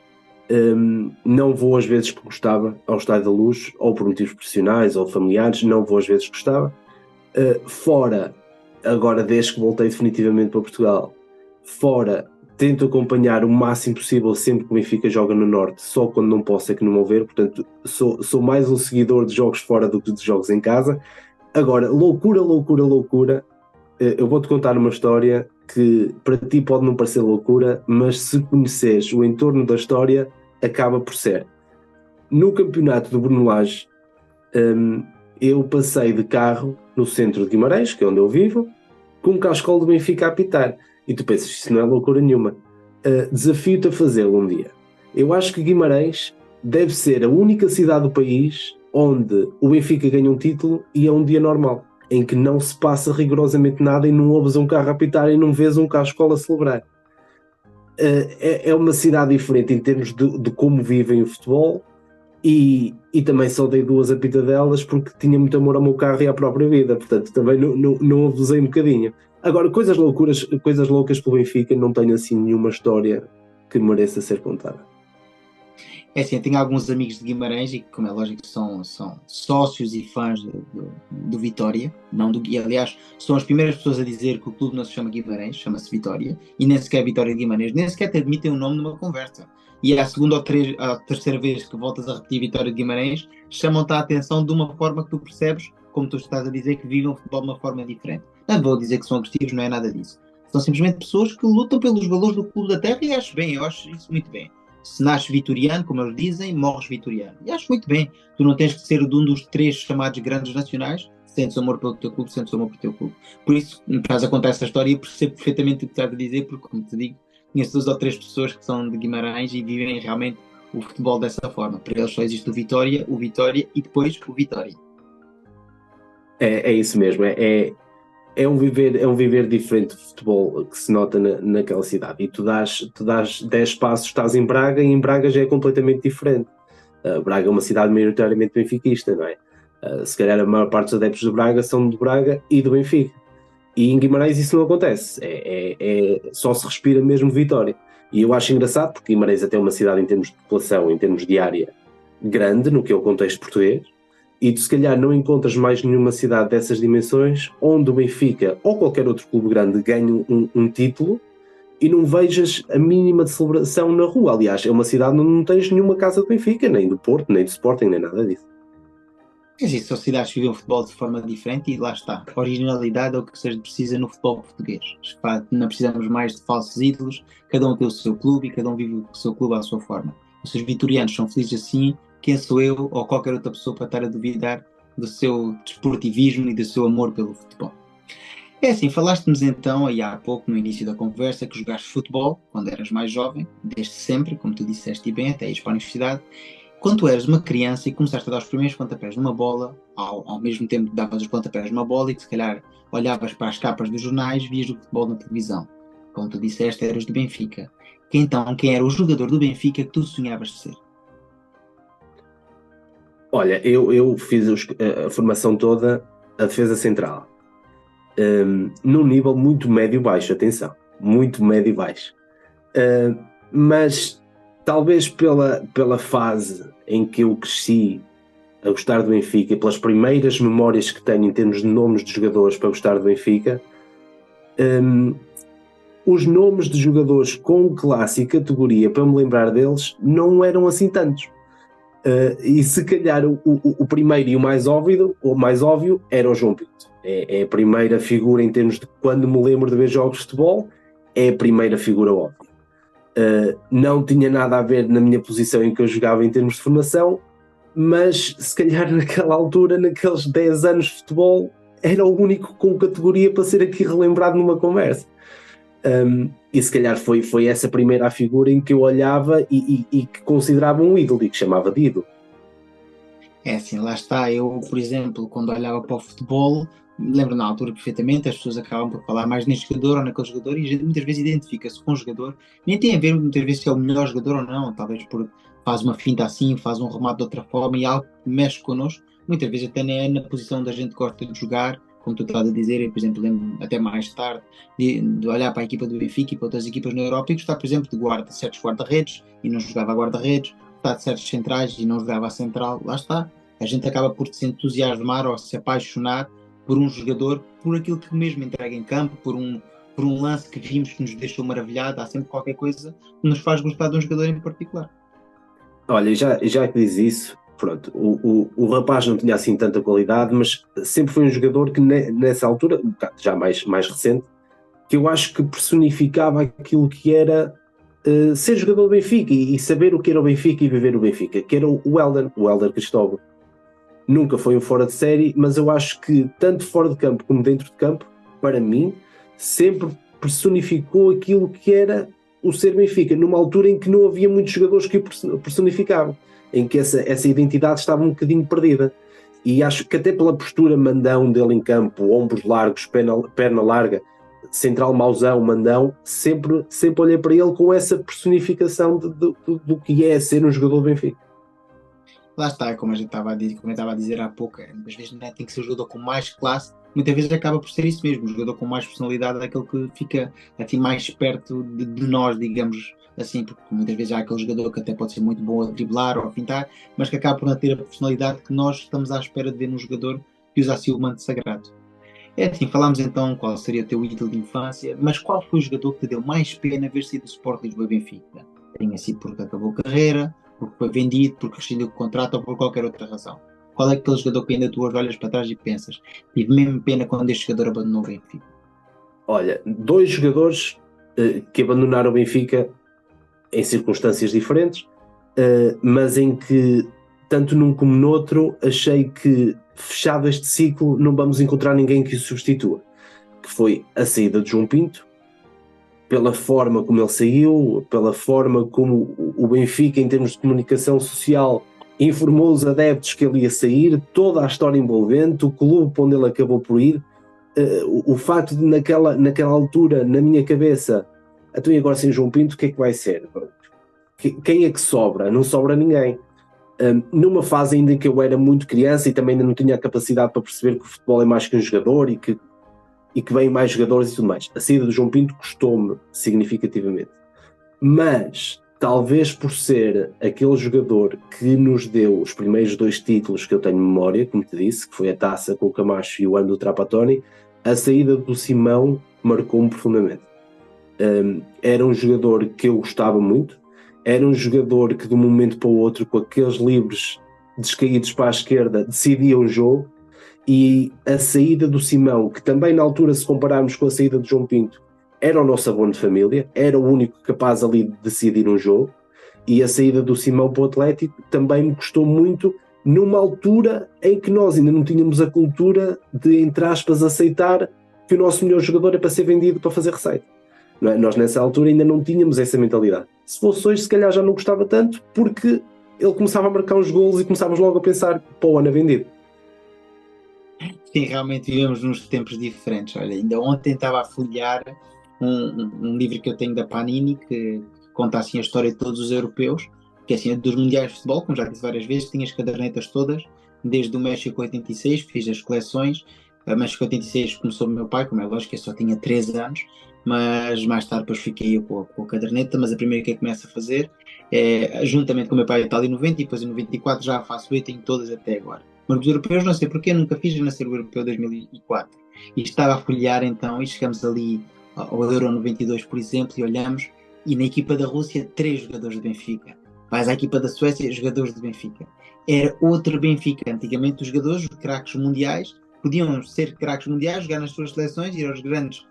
não vou às vezes que gostava ao Estádio da Luz, ou por motivos profissionais ou familiares, não vou às vezes que gostava. Fora, agora desde que voltei definitivamente para Portugal, fora, tento acompanhar o máximo possível sempre que o Benfica joga no Norte, só quando não posso é que não vou ver, portanto sou mais um seguidor de jogos fora do que de jogos em casa. Agora, loucura, eu vou-te contar uma história que para ti pode não parecer loucura, mas se conheceres o entorno da história, acaba por ser. No campeonato do Bruno Lage, eu passei de carro no centro de Guimarães, que é onde eu vivo, com um cascol do Benfica a apitar. E tu pensas, isso não é loucura nenhuma. Desafio-te a fazê-lo um dia. Eu acho que Guimarães deve ser a única cidade do país onde o Benfica ganha um título e é um dia normal, em que não se passa rigorosamente nada e não ouves um carro a apitar e não vês um cascol a celebrar. é uma cidade diferente em termos de como vivem o futebol, e também só dei 2 apitadelas porque tinha muito amor ao meu carro e à própria vida, portanto também não abusei um bocadinho. Agora, coisas loucas pelo Benfica, não tenho assim nenhuma história que mereça ser contada. É assim, eu tenho alguns amigos de Guimarães e, como é lógico, são sócios e fãs do Vitória, e aliás são as primeiras pessoas a dizer que o clube não se chama Guimarães, chama-se Vitória, e nem sequer Vitória de Guimarães, nem sequer te admitem o nome numa conversa. E é a terceira vez que voltas a repetir Vitória de Guimarães, chamam-te a atenção de uma forma que tu percebes, como tu estás a dizer, que vivem o futebol de uma forma diferente. Não vou dizer que são agressivos, não é nada disso. São simplesmente pessoas que lutam pelos valores do clube da terra, e acho bem, eu acho isso muito bem. Se nasces vitoriano, como eles dizem, morres vitoriano. E acho muito bem. Tu não tens que ser de um dos 3 chamados grandes nacionais, sentes amor pelo teu clube, sentes amor pelo teu clube. Por isso, caso aconteça essa história, eu percebo perfeitamente o que estás a dizer, porque, como te digo, conheço 2 ou 3 pessoas que são de Guimarães e vivem realmente o futebol dessa forma. Para eles só existe o Vitória e depois o Vitória. É isso mesmo, é um viver diferente de futebol que se nota naquela cidade. E tu dás 10 passos, estás em Braga, e em Braga já é completamente diferente. Braga é uma cidade maioritariamente benfiquista, não é? Se calhar a maior parte dos adeptos de Braga são de Braga e do Benfica. E em Guimarães isso não acontece. Só se respira mesmo Vitória. E eu acho engraçado, porque Guimarães até é uma cidade em termos de população, em termos de área, grande, no que é o contexto português. E tu se calhar não encontras mais nenhuma cidade dessas dimensões onde o Benfica ou qualquer outro clube grande ganhe um título e não vejas a mínima de celebração na rua. Aliás, é uma cidade onde não tens nenhuma casa do Benfica, nem do Porto, nem do Sporting, nem nada disso. São cidades que vivem o futebol de forma diferente e lá está. A originalidade é o que se precisa no futebol português. Não precisamos mais de falsos ídolos, cada um tem o seu clube e cada um vive o seu clube à sua forma. Os seus vitorianos são felizes assim, quem sou eu ou qualquer outra pessoa para estar a duvidar do seu desportivismo e do seu amor pelo futebol. É assim, falaste-nos então aí há pouco no início da conversa que jogaste futebol quando eras mais jovem, desde sempre, como tu disseste e bem, até ires para a universidade. Quando tu eras uma criança e começaste a dar os primeiros pontapés numa bola, ao mesmo tempo que davas os pontapés numa bola e que se calhar olhavas para as capas dos jornais, vias o futebol na televisão. Como tu disseste, eras do Benfica. Então, quem era o jogador do Benfica que tu sonhavas ser? Olha, eu fiz a formação toda a defesa central. Num nível muito médio-baixo, atenção, muito médio-baixo. Mas talvez pela fase em que eu cresci a gostar do Benfica e pelas primeiras memórias que tenho em termos de nomes de jogadores para gostar do Benfica, os nomes de jogadores com classe e categoria para me lembrar deles não eram assim tantos. E se calhar o primeiro e o mais óbvio era o João Pinto. É a primeira figura em termos de quando me lembro de ver jogos de futebol, é a primeira figura óbvia. Não tinha nada a ver na minha posição em que eu jogava em termos de formação, mas se calhar naquela altura, naqueles 10 anos de futebol, era o único com categoria para ser aqui relembrado numa conversa. E se calhar foi essa primeira figura em que eu olhava e que considerava um ídolo e que chamava de ídolo. É assim, lá está. Eu, por exemplo, quando olhava para o futebol, me lembro na altura perfeitamente, as pessoas acabam por falar mais neste jogador ou naquele jogador e a gente muitas vezes identifica-se com o jogador. Nem tem a ver muitas vezes se é o melhor jogador ou não, talvez por faz uma finta assim, faz um remate de outra forma e algo que mexe connosco. Muitas vezes até nem é na posição da gente que gosta de jogar, como tu estás a dizer. Eu, por exemplo, lembro até mais tarde de olhar para a equipa do Benfica e para outras equipas na Europa e gostar, por exemplo, de certos guarda-redes e não jogava a guarda-redes, gostar de certos centrais e não jogava a central. Lá está. A gente acaba por se entusiasmar ou se apaixonar por um jogador, por aquilo que mesmo entrega em campo, por um lance que vimos que nos deixou maravilhado. Há sempre qualquer coisa que nos faz gostar de um jogador em particular. Olha, já que diz isso, pronto, o rapaz não tinha assim tanta qualidade, mas sempre foi um jogador que nessa altura, um bocado já mais recente, que eu acho que personificava aquilo que era ser jogador do Benfica e saber o que era o Benfica e viver o Benfica, que era o Hélder Cristóvão. Nunca foi um fora de série, mas eu acho que tanto fora de campo como dentro de campo, para mim, sempre personificou aquilo que era o ser Benfica, numa altura em que não havia muitos jogadores que o personificavam, em que essa identidade estava um bocadinho perdida. E acho que até pela postura mandão dele em campo, ombros largos, perna larga, central mauzão, mandão, sempre olhei para ele com essa personificação do que é ser um jogador do Benfica. Lá está, como eu estava a dizer há pouco, às vezes não tem que ser o jogador com mais classe, muitas vezes acaba por ser isso mesmo, o jogador com mais personalidade é aquele que fica assim, mais perto de nós, digamos assim, porque muitas vezes há aquele jogador que até pode ser muito bom a driblar ou a pintar, mas que acaba por não ter a personalidade que nós estamos à espera de ver num jogador que usa assim o manto sagrado. É assim, falámos então qual seria o teu ídolo de infância, mas qual foi o jogador que te deu mais pena ver sair do Sport Lisboa e Benfica? Tenha sido porque acabou a carreira, porque foi vendido, porque rescindiu o contrato ou por qualquer outra razão. Qual é aquele jogador que ainda tu olhas para trás e pensas, tive mesmo pena quando este jogador abandonou o Benfica? Olha, 2 jogadores que abandonaram o Benfica em circunstâncias diferentes, mas em que, tanto num como no outro, achei que, fechado este ciclo, não vamos encontrar ninguém que o substitua. Que foi a saída de João Pinto, pela forma como ele saiu, pela forma como o Benfica, em termos de comunicação social, informou os adeptos que ele ia sair, toda a história envolvente, o clube onde ele acabou por ir, o facto de naquela altura, na minha cabeça, então e agora sem João Pinto, o que é que vai ser? Quem é que sobra? Não sobra ninguém. Numa fase ainda em que eu era muito criança e também ainda não tinha a capacidade para perceber que o futebol é mais que um jogador e que vêm mais jogadores e tudo mais. A saída do João Pinto custou-me significativamente. Mas, talvez por ser aquele jogador que nos deu os primeiros 2 títulos que eu tenho memória, como te disse, que foi a taça com o Camacho e o ano do Trapattoni, a saída do Simão marcou-me profundamente. Era um jogador que eu gostava muito, era um jogador que de um momento para o outro, com aqueles livres descaídos para a esquerda, decidia o jogo, e a saída do Simão, que também na altura, se compararmos com a saída de João Pinto, era o nosso abono de família, era o único capaz ali de decidir um jogo, e a saída do Simão para o Atlético também me custou muito, numa altura em que nós ainda não tínhamos a cultura de, entre aspas, aceitar que o nosso melhor jogador é para ser vendido para fazer receita. Não é? Nós nessa altura ainda não tínhamos essa mentalidade. Se fosse hoje, se calhar já não gostava tanto, porque ele começava a marcar uns golos e começávamos logo a pensar, pô, Ana, vendido. Sim, realmente vivemos nos tempos diferentes. Olha, ainda ontem estava a folhear um livro que eu tenho da Panini que conta assim a história de todos os europeus, que é assim, dos mundiais de futebol, como já disse várias vezes, tinha as cadernetas todas, desde o México 86, fiz as coleções. A México 86 começou o meu pai, como é lógico, eu só tinha 13 anos, mas mais tarde depois fiquei eu com a caderneta, mas a primeira que eu começo a fazer é, juntamente com o meu pai, está ali em 90 e depois em 94 já faço 8 em todas até agora. Mas os europeus não sei porque, nunca fiz, a nascer o europeu 2004. E estava a folhear então, e chegamos ali ao Euro 92, por exemplo, e olhamos, e na equipa da Rússia, 3 jogadores do Benfica. Vais à equipa da Suécia, jogadores do Benfica. Era outro Benfica. Antigamente os jogadores, os craques mundiais, podiam ser craques mundiais, jogar nas suas seleções, ir aos grandes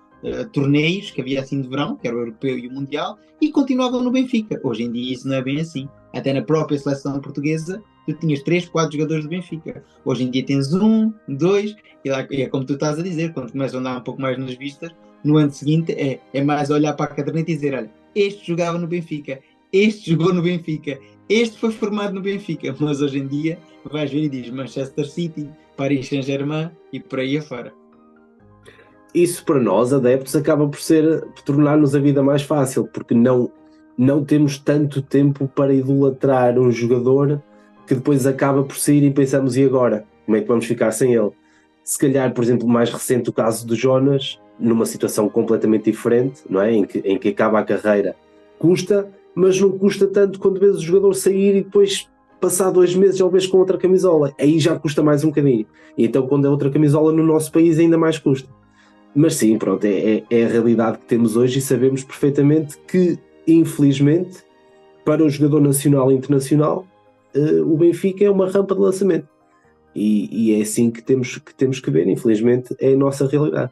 torneios que havia assim de verão, que era o europeu e o mundial, e continuavam no Benfica. Hoje em dia isso não é bem assim. Até na própria seleção portuguesa, tu tinhas 3, 4 jogadores do Benfica. Hoje em dia tens 1, 2, e é como tu estás a dizer, quando começam a andar um pouco mais nas vistas, no ano seguinte é mais olhar para a caderneta e dizer, olha, este jogava no Benfica, este jogou no Benfica, este foi formado no Benfica, mas hoje em dia vais ver e diz Manchester City, Paris Saint-Germain e por aí afora. Isso para nós, adeptos, acaba por tornar-nos a vida mais fácil, porque não temos tanto tempo para idolatrar um jogador que depois acaba por sair e pensamos, e agora? Como é que vamos ficar sem ele? Se calhar, por exemplo, o mais recente, o caso do Jonas, numa situação completamente diferente, não é? Em que acaba a carreira, custa, mas não custa tanto quando vês o jogador sair e depois passar 2 meses ele vês com outra camisola. Aí já custa mais um bocadinho. E então quando é outra camisola no nosso país ainda mais custa. Mas sim, pronto, é a realidade que temos hoje e sabemos perfeitamente que, infelizmente, para o jogador nacional e internacional, o Benfica é uma rampa de lançamento. E é assim que temos que ver, infelizmente, é a nossa realidade.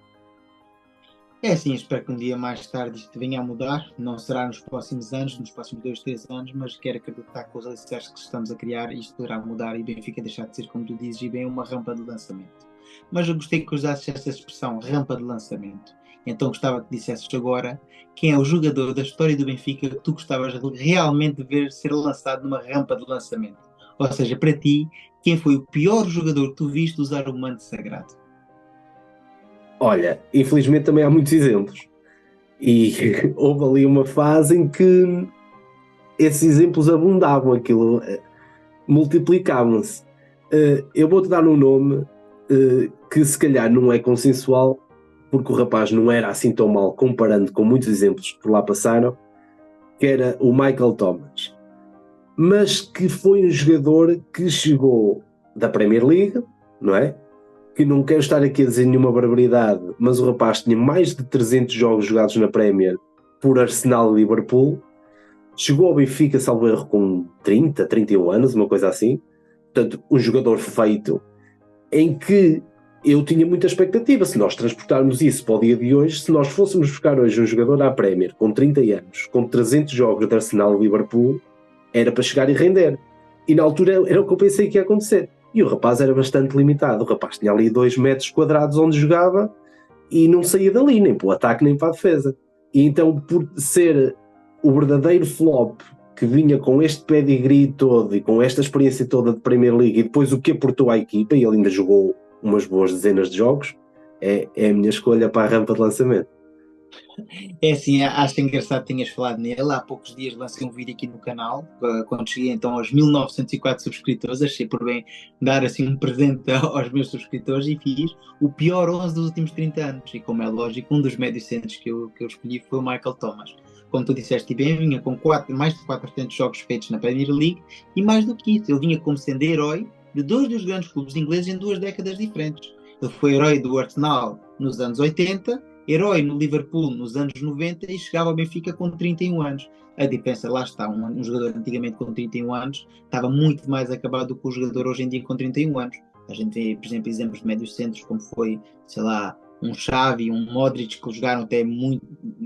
É assim, espero que um dia mais tarde isto venha a mudar, não será nos próximos anos, nos próximos 2, 3 anos, mas quero acreditar que os alicerces que estamos a criar, isto irá mudar e Benfica deixar de ser, como tu dizes, e bem uma rampa de lançamento. Mas eu gostei que usasses essa expressão, rampa de lançamento. Então gostava que dissesses agora quem é o jogador da história do Benfica que tu gostavas realmente de ver ser lançado numa rampa de lançamento. Ou seja, para ti, quem foi o pior jogador que tu viste usar o manto sagrado? Olha, infelizmente também há muitos exemplos. E houve ali uma fase em que esses exemplos abundavam, aquilo multiplicavam-se. Eu vou-te dar um nome que se calhar não é consensual, porque o rapaz não era assim tão mal comparando com muitos exemplos que por lá passaram, que era o Michael Thomas. Mas que foi um jogador que chegou da Premier League, não é? Que não quero estar aqui a dizer nenhuma barbaridade, mas o rapaz tinha mais de 300 jogos jogados na Premier por Arsenal e Liverpool. Chegou ao Benfica, salvo erro, com 30, 31 anos, uma coisa assim. Portanto, um jogador feito, em que eu tinha muita expectativa. Se nós transportarmos isso para o dia de hoje, se nós fôssemos buscar hoje um jogador à Premier com 30 anos, com 300 jogos de Arsenal e Liverpool, era para chegar e render. E na altura era o que eu pensei que ia acontecer. E o rapaz era bastante limitado. O rapaz tinha ali 2 metros quadrados onde jogava e não saía dali, nem para o ataque nem para a defesa. E então, por ser o verdadeiro flop que vinha com este pedigree todo e com esta experiência toda de Premier League e depois o que aportou à equipa, e ele ainda jogou umas boas dezenas de jogos, é a minha escolha para a rampa de lançamento. É assim, acho engraçado que tenhas falado nele. Há poucos dias lancei um vídeo aqui no canal, quando cheguei então aos 1904 subscritores, achei por bem dar assim um presente aos meus subscritores e fiz o pior 11 dos últimos 30 anos. E como é lógico, um dos médios centros que eu escolhi foi o Michael Thomas. Como tu disseste bem, vinha com mais de 400 jogos feitos na Premier League e mais do que isso, ele vinha como sendo herói de 2 dos grandes clubes ingleses em 2 décadas diferentes. Ele foi herói do Arsenal nos anos 80, herói no Liverpool nos anos 90 e chegava ao Benfica com 31 anos. A diferença, lá está, um jogador antigamente com 31 anos estava muito mais acabado do que o jogador hoje em dia com 31 anos. A gente vê, por exemplo, exemplos de médios centros como foi, sei lá, um Xavi, um Modric, que jogaram até muito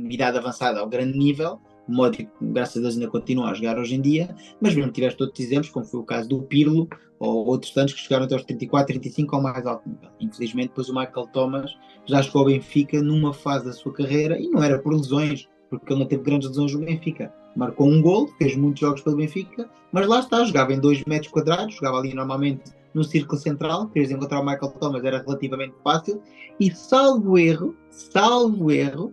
idade avançada ao grande nível. O Modric, graças a Deus, ainda continua a jogar hoje em dia, mas mesmo tiveste outros exemplos, como foi o caso do Pirlo, ou outros tantos que chegaram até aos 34, 35 ao mais alto nível. Infelizmente, depois o Michael Thomas já chegou ao Benfica numa fase da sua carreira, e não era por lesões, porque ele não teve grandes lesões no Benfica. Marcou um gol, fez muitos jogos pelo Benfica, mas lá está, jogava em 2 metros quadrados, jogava ali normalmente no círculo central, querias encontrar o Michael Thomas, era relativamente fácil, e salvo erro,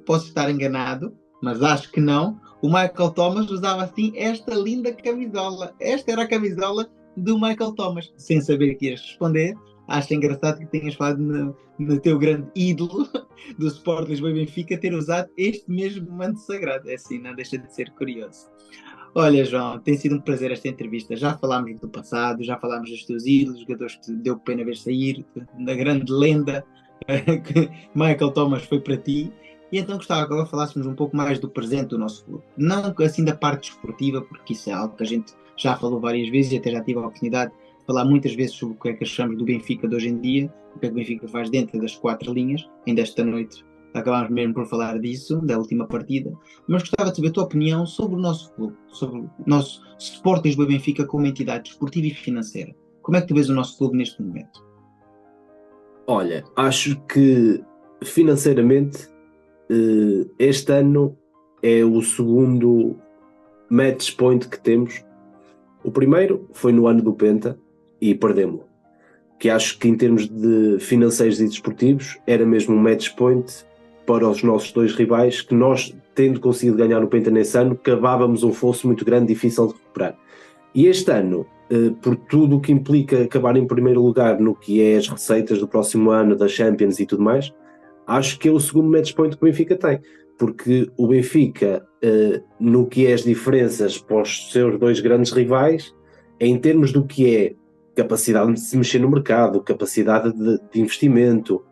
posso estar enganado, mas acho que não, o Michael Thomas usava assim esta linda camisola. Esta era a camisola do Michael Thomas. Sem saber que ias responder, acho engraçado que tenhas falado no teu grande ídolo do Sport Lisboa e Benfica ter usado este mesmo manto sagrado. É assim, não deixa de ser curioso. Olha, João, tem sido um prazer esta entrevista. Já falámos do passado, já falámos dos teus ídolos, jogadores que te deu pena ver sair, da grande lenda que Michael Thomas foi para ti. E então gostava que agora falássemos um pouco mais do presente do nosso clube. Não assim da parte desportiva, porque isso é algo que a gente já falou várias vezes e até já tive a oportunidade de falar muitas vezes sobre o que é que achamos do Benfica de hoje em dia, o que é que o Benfica faz dentro das 4 linhas. Ainda esta noite acabámos mesmo por falar disso, da última partida. Mas gostava de saber a tua opinião sobre o nosso clube, sobre o nosso Sport Lisboa e Benfica como entidade desportiva e financeira. Como é que tu vês o nosso clube neste momento? Olha, acho que financeiramente este ano é o segundo match point que temos. O primeiro foi no ano do Penta e perdemos-lo, que acho que em termos de financeiros e desportivos era mesmo um match point para os nossos 2 rivais, que nós, tendo conseguido ganhar o Penta nesse ano, cavávamos um fosso muito grande, difícil de recuperar. E este ano, por tudo o que implica acabar em primeiro lugar no que é as receitas do próximo ano, da Champions e tudo mais, acho que é o segundo match point que o Benfica tem, porque o Benfica, no que é as diferenças para os seus 2 grandes rivais, em termos do que é capacidade de se mexer no mercado, capacidade de investimento,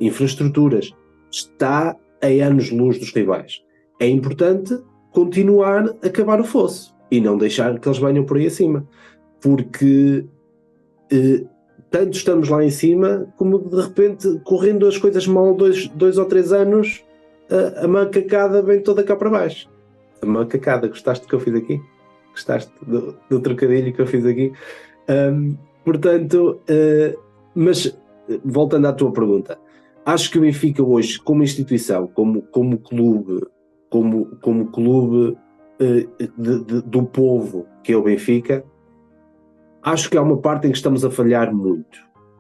infraestruturas, está a anos-luz dos rivais. É importante continuar a cavar o fosso e não deixar que eles venham por aí acima, porque tanto estamos lá em cima, como de repente, correndo as coisas mal 2 ou 3 anos, a macacada vem toda cá para baixo. A macacada, gostaste do que eu fiz aqui? Gostaste do trocadilho que eu fiz aqui? Portanto, mas voltando à tua pergunta, acho que o Benfica hoje, como instituição, como clube, como clube do povo que é o Benfica, acho que há uma parte em que estamos a falhar muito.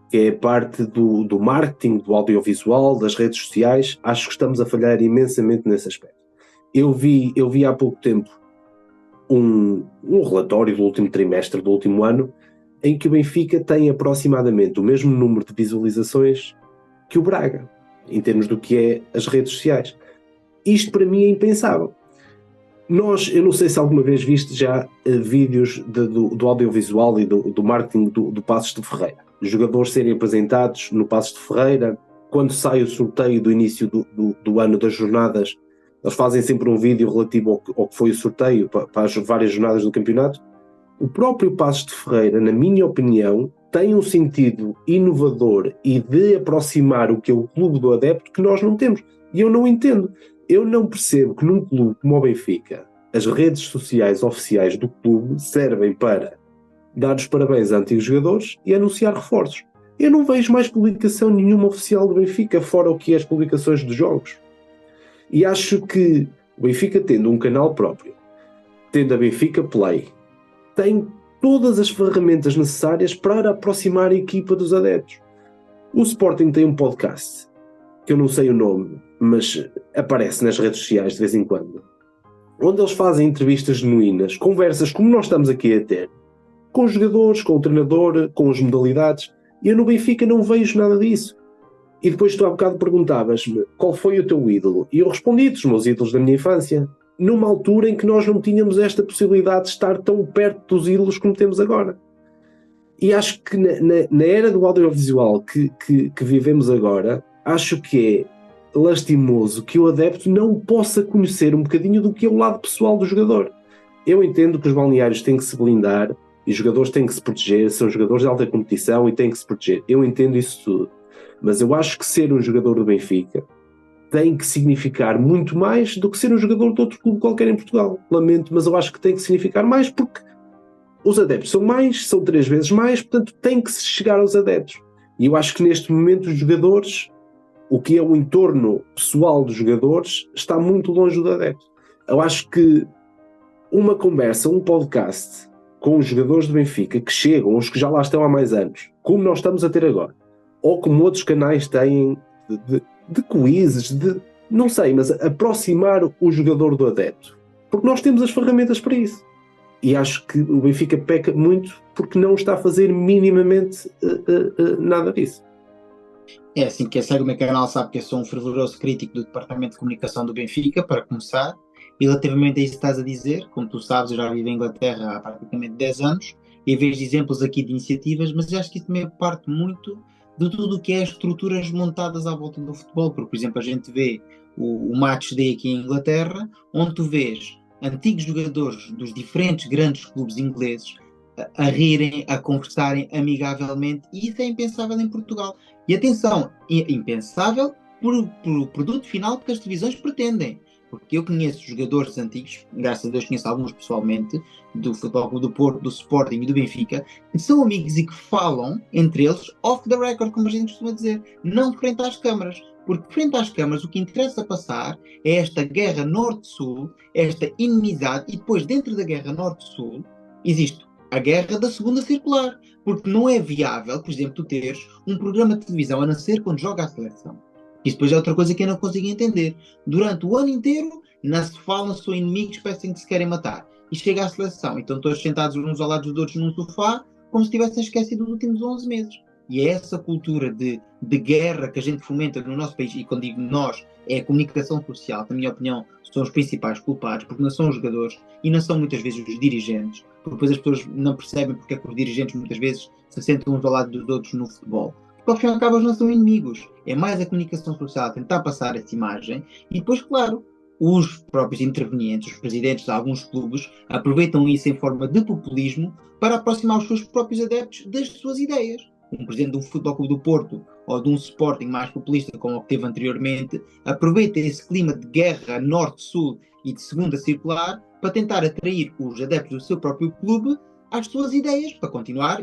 que é a parte do marketing, do audiovisual, das redes sociais. Acho que estamos a falhar imensamente nesse aspecto. Eu vi há pouco tempo um relatório do último trimestre, do último ano, em que o Benfica tem aproximadamente o mesmo número de visualizações que o Braga, em termos do que é as redes sociais. Isto para mim é impensável. Eu não sei se alguma vez viste já vídeos do audiovisual e do marketing do Paços de Ferreira. Os jogadores serem apresentados no Paços de Ferreira, quando sai o sorteio do início do ano das jornadas, eles fazem sempre um vídeo relativo ao que foi o sorteio para as várias jornadas do campeonato. O próprio Paços de Ferreira, na minha opinião, tem um sentido inovador e de aproximar o que é o clube do adepto que nós não temos. E eu não entendo. Eu não percebo que num clube como o Benfica, as redes sociais oficiais do clube servem para dar os parabéns a antigos jogadores e anunciar reforços. Eu não vejo mais publicação nenhuma oficial do Benfica, fora o que é as publicações dos jogos. E acho que o Benfica, tendo um canal próprio, tendo a Benfica Play, tem todas as ferramentas necessárias para aproximar a equipa dos adeptos. O Sporting tem um podcast, que eu não sei o nome, mas aparece nas redes sociais de vez em quando, onde eles fazem entrevistas genuínas, conversas como nós estamos aqui a ter, com os jogadores, com o treinador, com as modalidades, e eu no Benfica não vejo nada disso. E depois tu há bocado perguntavas-me qual foi o teu ídolo, e eu respondi-te os meus ídolos da minha infância, numa altura em que nós não tínhamos esta possibilidade de estar tão perto dos ídolos como temos agora. E acho que na era do audiovisual que vivemos agora, acho que é lastimoso que o adepto não possa conhecer um bocadinho do que é o lado pessoal do jogador. Eu entendo que os balneários têm que se blindar e os jogadores têm que se proteger, são jogadores de alta competição e têm que se proteger. Eu entendo isso tudo. Mas eu acho que ser um jogador do Benfica tem que significar muito mais do que ser um jogador de outro clube qualquer em Portugal. Lamento, mas eu acho que tem que significar mais porque os adeptos são 3 vezes mais, portanto tem que se chegar aos adeptos. E eu acho que neste momento os jogadores, o que é o entorno pessoal dos jogadores, está muito longe do adepto. Eu acho que uma conversa, um podcast com os jogadores do Benfica que chegam, os que já lá estão há mais anos, como nós estamos a ter agora, ou como outros canais têm de quizzes, não sei, mas aproximar o jogador do adepto. Porque nós temos as ferramentas para isso. E acho que o Benfica peca muito porque não está a fazer minimamente nada disso. É assim, quem segue o meu canal sabe que eu sou um fervoroso crítico do Departamento de Comunicação do Benfica, para começar. E relativamente a isso que estás a dizer, como tu sabes, eu já vivo em Inglaterra há praticamente 10 anos e vejo exemplos aqui de iniciativas, mas eu acho que isso também parte muito de tudo o que é as estruturas montadas à volta do futebol. Porque, por exemplo, a gente vê o Match Day aqui em Inglaterra, onde tu vês antigos jogadores dos diferentes grandes clubes ingleses a rirem, a conversarem amigavelmente, e isso é impensável em Portugal. E atenção, impensável por produto final que as televisões pretendem. Porque eu conheço jogadores antigos, graças a Deus conheço alguns pessoalmente, do Futebol Clube do Porto, do Sporting e do Benfica, que são amigos e que falam entre eles off the record, como a gente costuma dizer, não frente às câmaras. Porque frente às câmaras o que interessa passar é esta guerra norte-sul, esta inimizade, e depois dentro da guerra norte-sul existe a guerra da segunda circular. Porque não é viável, por exemplo, tu teres um programa de televisão a nascer quando joga a seleção. Isso depois é outra coisa que eu não consigo entender. Durante o ano inteiro, não se falam, são inimigos, parecem que se querem matar. E chega à seleção, então todos sentados uns ao lado dos outros num sofá, como se tivessem esquecido os últimos 11 meses. E é essa cultura de guerra que a gente fomenta no nosso país, e quando digo nós, é a comunicação social, que na minha opinião são os principais culpados, porque não são os jogadores e não são muitas vezes os dirigentes, porque depois as pessoas não percebem porque é que os dirigentes muitas vezes se sentam uns ao lado dos outros no futebol. Porque ao fim e ao cabo eles não são inimigos. É mais a comunicação social a tentar passar essa imagem e depois, claro, os próprios intervenientes, os presidentes de alguns clubes, aproveitam isso em forma de populismo para aproximar os seus próprios adeptos das suas ideias. Um presidente de um Futebol Clube do Porto ou de um Sporting mais populista, como o que teve anteriormente, aproveita esse clima de guerra norte-sul e de segunda circular para tentar atrair os adeptos do seu próprio clube às suas ideias, para continuar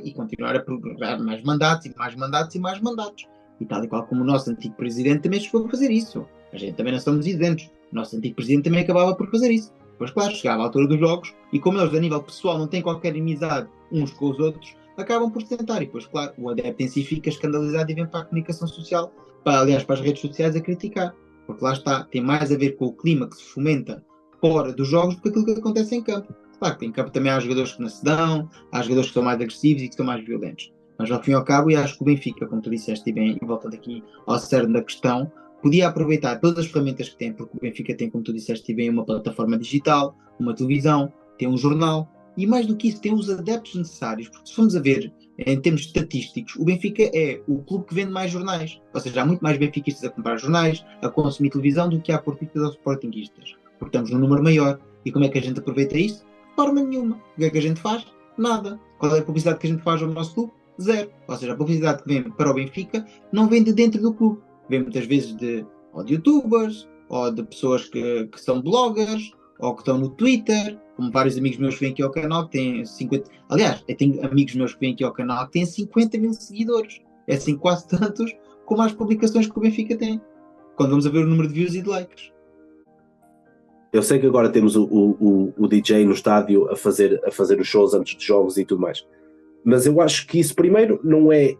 a programar mais mandatos e mais mandatos e mais mandatos. E tal e qual como o nosso antigo presidente também chegou a fazer isso. A gente também não somos isentos. O nosso antigo presidente também acabava por fazer isso. Pois claro, chegava à altura dos jogos e como eles a nível pessoal não têm qualquer inimizade uns com os outros, acabam por tentar. E depois, claro, o adepto em si fica escandalizado e vem para a comunicação social, aliás, para as redes sociais a criticar. Porque lá está, tem mais a ver com o clima que se fomenta fora dos jogos do que aquilo que acontece em campo. Claro que em campo também há jogadores que não se dão, há jogadores que são mais agressivos e que são mais violentos. Mas ao fim e ao cabo, e acho que o Benfica, como tu disseste, e bem, e voltando aqui ao cerne da questão, podia aproveitar todas as ferramentas que tem, porque o Benfica tem, como tu disseste, e bem, uma plataforma digital, uma televisão, tem um jornal, e mais do que isso, tem os adeptos necessários, porque se formos a ver, em termos estatísticos, o Benfica é o clube que vende mais jornais. Ou seja, há muito mais benfiquistas a comprar jornais, a consumir televisão, do que há portistas ou sportinguistas. Porque estamos num número maior. E como é que a gente aproveita isso? De forma nenhuma. O que é que a gente faz? Nada. Qual é a publicidade que a gente faz ao nosso clube? Zero. Ou seja, a publicidade que vem para o Benfica não vem de dentro do clube. Vem muitas vezes ou de youtubers, ou de pessoas que são bloggers, ou que estão no Twitter, como vários amigos meus que vêm aqui ao canal, que têm 50... Aliás, eu tenho amigos meus que vêm aqui ao canal que têm 50 mil seguidores. É assim quase tantos como as publicações que o Benfica tem. Quando vamos a ver o número de views e de likes. Eu sei que agora temos o DJ no estádio a fazer os shows antes de jogos e tudo mais. Mas eu acho que isso, primeiro, não é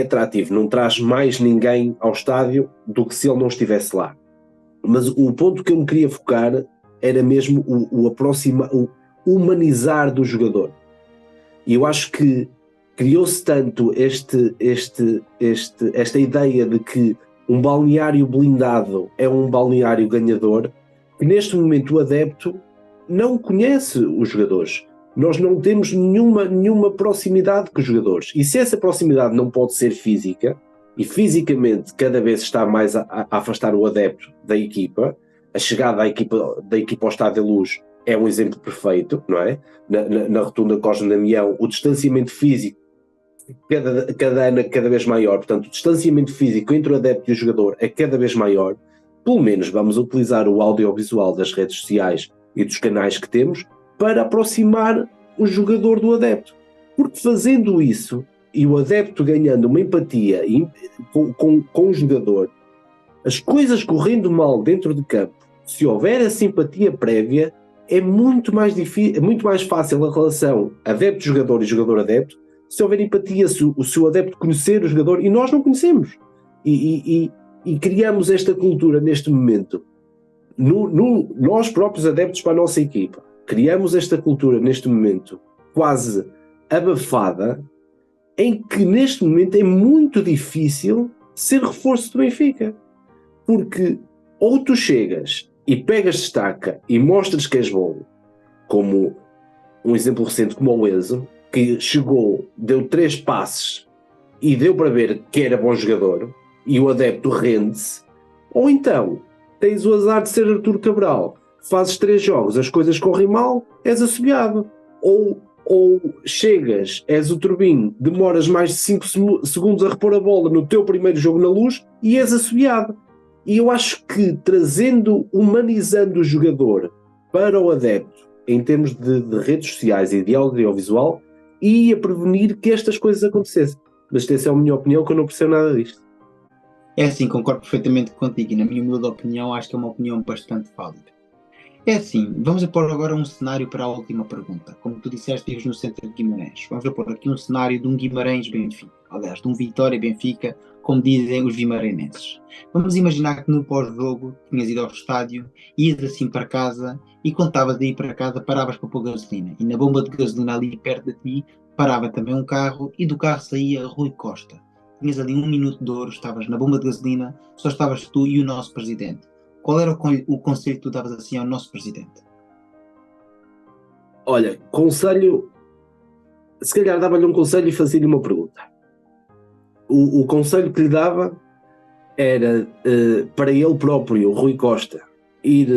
atrativo. Não traz mais ninguém ao estádio do que se ele não estivesse lá. Mas o ponto que eu me queria focar era mesmo o humanizar do jogador. E eu acho que criou-se tanto esta ideia de que um balneário blindado é um balneário ganhador, que neste momento o adepto não conhece os jogadores. Nós não temos nenhuma proximidade com os jogadores. E se essa proximidade não pode ser física, e fisicamente cada vez está mais a afastar o adepto da equipa, a chegada da equipa ao Estádio da Luz é um exemplo perfeito, não é? Na rotunda Cosme Damião, o distanciamento físico cada ano é cada vez maior, portanto o distanciamento físico entre o adepto e o jogador é cada vez maior. Pelo menos vamos utilizar o audiovisual das redes sociais e dos canais que temos para aproximar o jogador do adepto. Porque fazendo isso, e o adepto ganhando uma empatia com o jogador, as coisas correndo mal dentro de campo, se houver a simpatia prévia, é muito mais difícil, é muito mais fácil a relação adepto-jogador e jogador-adepto, se houver empatia, se o adepto conhecer o jogador, e nós não conhecemos. E criamos esta cultura neste momento, nós próprios adeptos para a nossa equipa, criamos esta cultura neste momento quase abafada, em que neste momento é muito difícil ser reforço do Benfica. Porque ou tu chegas e pegas destaca e mostras que és bom, como um exemplo recente como o Enzo, que chegou, deu 3 passes e deu para ver que era bom jogador, e o adepto rende-se, ou então tens o azar de ser Artur Cabral, fazes 3 jogos, as coisas correm mal, és assobiado. Ou chegas, és o Turbinho, demoras mais de 5 segundos a repor a bola no teu primeiro jogo na Luz e és assobiado. E eu acho que humanizando o jogador para o adepto, em termos de redes sociais e de audiovisual, ia prevenir que estas coisas acontecessem. Mas essa é a minha opinião, que eu não percebo nada disto. É assim, concordo perfeitamente contigo, e na minha humilde opinião, acho que é uma opinião bastante válida. É assim, vamos pôr agora um cenário para a última pergunta. Como tu disseste, vives no centro de Guimarães. Vamos pôr aqui um cenário de um Guimarães-Benfica. Aliás, de um Vitória-Benfica, como dizem os vimaranenses. Vamos imaginar que no pós-jogo tinhas ido ao estádio, ias assim para casa, e quando estavas de ir para casa paravas para pôr gasolina. E na bomba de gasolina ali perto de ti parava também um carro, e do carro saía Rui Costa. Tinhas ali 1 minuto de ouro, estavas na bomba de gasolina, só estavas tu e o nosso presidente. Qual era o conselho que tu davas assim ao nosso presidente? Olha, conselho... Se calhar dava-lhe um conselho e fazia-lhe uma pergunta. O conselho que lhe dava era para ele próprio, Rui Costa, ir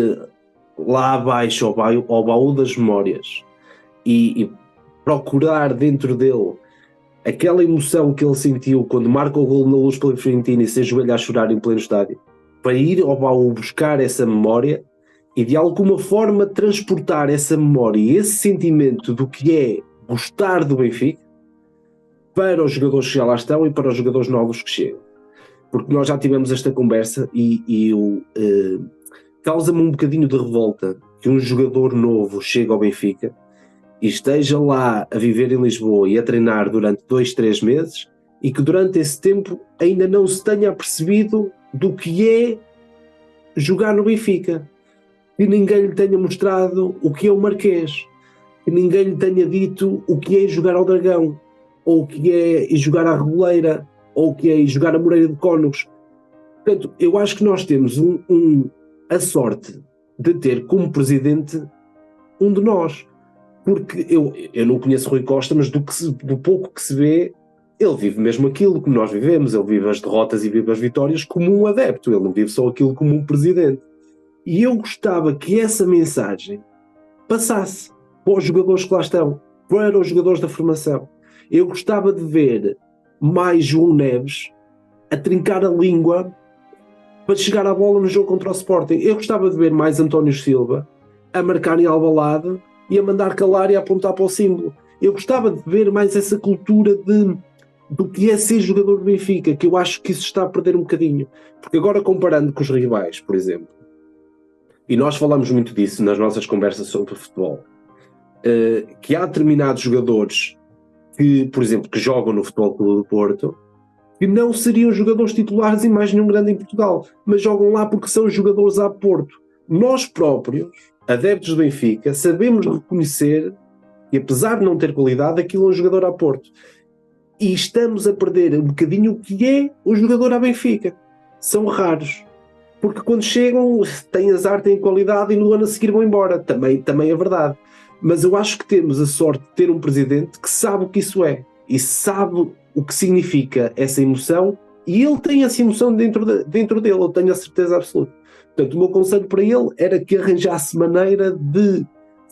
lá abaixo ao baú das memórias e procurar dentro dele aquela emoção que ele sentiu quando marca o golo na Luz pela Fiorentina e se ajoelha a chorar em pleno estádio, para ir ao baú buscar essa memória e de alguma forma transportar essa memória e esse sentimento do que é gostar do Benfica para os jogadores que já lá estão e para os jogadores novos que chegam. Porque nós já tivemos esta conversa e causa-me um bocadinho de revolta que um jogador novo chega ao Benfica e esteja lá a viver em Lisboa e a treinar durante 2, 3 meses e que durante esse tempo ainda não se tenha apercebido do que é jogar no Benfica, que ninguém lhe tenha mostrado o que é o Marquês, que ninguém lhe tenha dito o que é jogar ao Dragão, ou o que é jogar à Reboleira, ou o que é jogar a Moreira de Cónegos. Portanto, eu acho que nós temos a sorte de ter como presidente um de nós, porque eu não conheço Rui Costa, mas do pouco que se vê, ele vive mesmo aquilo que nós vivemos, ele vive as derrotas e vive as vitórias como um adepto, ele não vive só aquilo como um presidente. E eu gostava que essa mensagem passasse para os jogadores que lá estão, para os jogadores da formação. Eu gostava de ver mais João Neves a trincar a língua para chegar à bola no jogo contra o Sporting. Eu gostava de ver mais António Silva a marcar em Alvalade e a mandar calar e a apontar para o símbolo. Eu gostava de ver mais essa cultura do que é ser jogador do Benfica, que eu acho que isso está a perder um bocadinho. Porque agora, comparando com os rivais, por exemplo, e nós falamos muito disso nas nossas conversas sobre futebol, que há determinados jogadores que, por exemplo, que jogam no Futebol Clube do Porto, que não seriam jogadores titulares em mais nenhum grande em Portugal, mas jogam lá porque são jogadores a Porto. Nós próprios, adeptos do Benfica, sabemos reconhecer que, apesar de não ter qualidade, aquilo é um jogador a Porto. E estamos a perder um bocadinho o que é o jogador a Benfica. São raros. Porque quando chegam, têm azar, têm qualidade e no ano a seguir vão embora. Também é verdade. Mas eu acho que temos a sorte de ter um presidente que sabe o que isso é. E sabe o que significa essa emoção. E ele tem essa emoção dentro dele. Eu tenho a certeza absoluta. Portanto, o meu conselho para ele era que arranjasse maneira de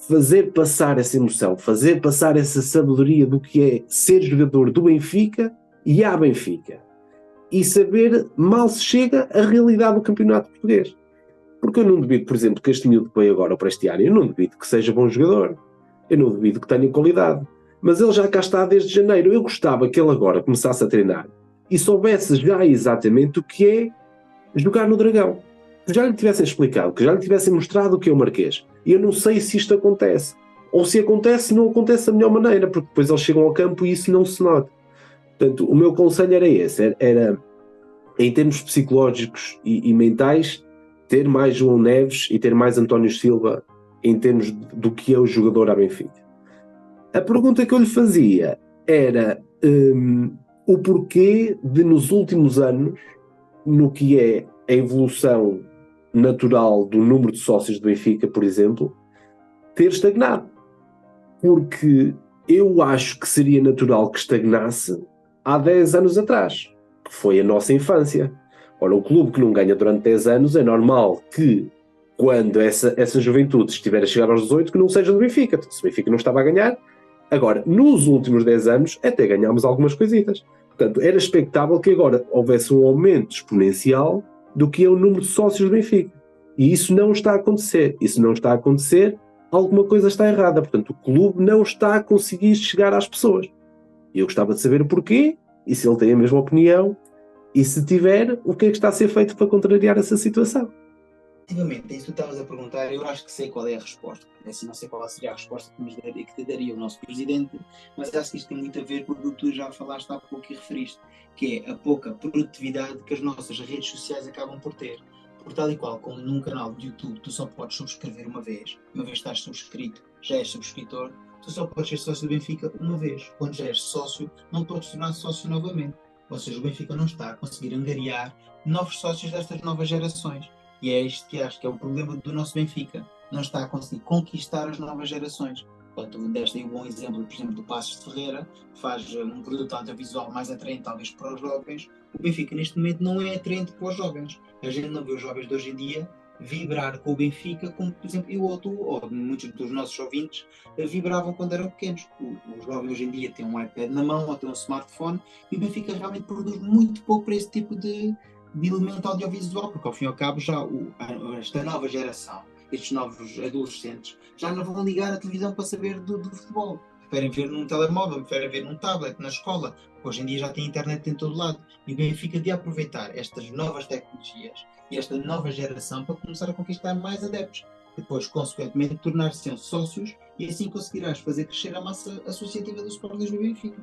fazer passar essa emoção. Fazer passar essa sabedoria do que é ser jogador do Benfica e à Benfica. E saber, mal se chega, a realidade do campeonato português. Porque eu não duvido, por exemplo, que este miúdo que veio agora para este ano, eu não duvido que seja bom jogador. Eu não duvido que tenha qualidade. Mas ele já cá está desde janeiro. Eu gostava que ele agora começasse a treinar e soubesse já exatamente o que é jogar no Dragão. Que já lhe tivessem explicado, que já lhe tivessem mostrado o que é o Marquês. E eu não sei se isto acontece. Ou se acontece, não acontece da melhor maneira, porque depois eles chegam ao campo e isso não se nota. Portanto, o meu conselho era esse, era em termos psicológicos e mentais, ter mais João Neves e ter mais António Silva em termos do que é o jogador à Benfica. A pergunta que eu lhe fazia era o porquê de, nos últimos anos, no que é a evolução natural do número de sócios do Benfica, por exemplo, ter estagnado. Porque eu acho que seria natural que estagnasse há 10 anos atrás, que foi a nossa infância. Ora, o clube que não ganha durante 10 anos, é normal que, quando essa juventude estiver a chegar aos 18, que não seja do Benfica. Se o Benfica não estava a ganhar, agora, nos últimos 10 anos, até ganhámos algumas coisitas. Portanto, era expectável que agora houvesse um aumento exponencial do que é o número de sócios do Benfica. E isso não está a acontecer. Isso não está a acontecer, alguma coisa está errada. Portanto, o clube não está a conseguir chegar às pessoas. E eu gostava de saber o porquê, e se ele tem a mesma opinião, e se tiver, o que é que está a ser feito para contrariar essa situação. Efetivamente, é isso que tu estavas a perguntar, eu acho que sei qual é a resposta. Assim, não sei qual seria a resposta que te daria o nosso presidente, mas acho que isto tem muito a ver com o que tu já falaste há pouco e referiste, que é a pouca produtividade que as nossas redes sociais acabam por ter. Por tal e qual, como num canal de YouTube tu só podes subscrever uma vez estás subscrito, já és subscritor, tu só podes ser sócio do Benfica uma vez. Quando já és sócio, não podes tornar sócio novamente. Ou seja, o Benfica não está a conseguir angariar novos sócios destas novas gerações. E é isto que acho que é o problema do nosso Benfica. Não está a conseguir conquistar as novas gerações. Tu deste aí um bom exemplo, por exemplo, do Passos de Ferreira, que faz um produto audiovisual mais atraente talvez para os jovens. O Benfica neste momento não é atraente para os jovens. A gente não vê os jovens de hoje em dia vibrar com o Benfica, como por exemplo eu ou tu, ou muitos dos nossos ouvintes, vibravam quando eram pequenos. Os jovens hoje em dia têm um iPad na mão ou têm um smartphone e o Benfica realmente produz muito pouco para esse tipo de elemento audiovisual, porque ao fim e ao cabo já esta nova geração, estes novos adolescentes, já não vão ligar a televisão para saber do futebol. Preferem ver num telemóvel, preferem ver num tablet, na escola. Hoje em dia já tem internet em todo lado. E o Benfica de aproveitar estas novas tecnologias e esta nova geração para começar a conquistar mais adeptos. Depois, consequentemente, tornar-se sócios e assim conseguirás fazer crescer a massa associativa dos supporters do Benfica.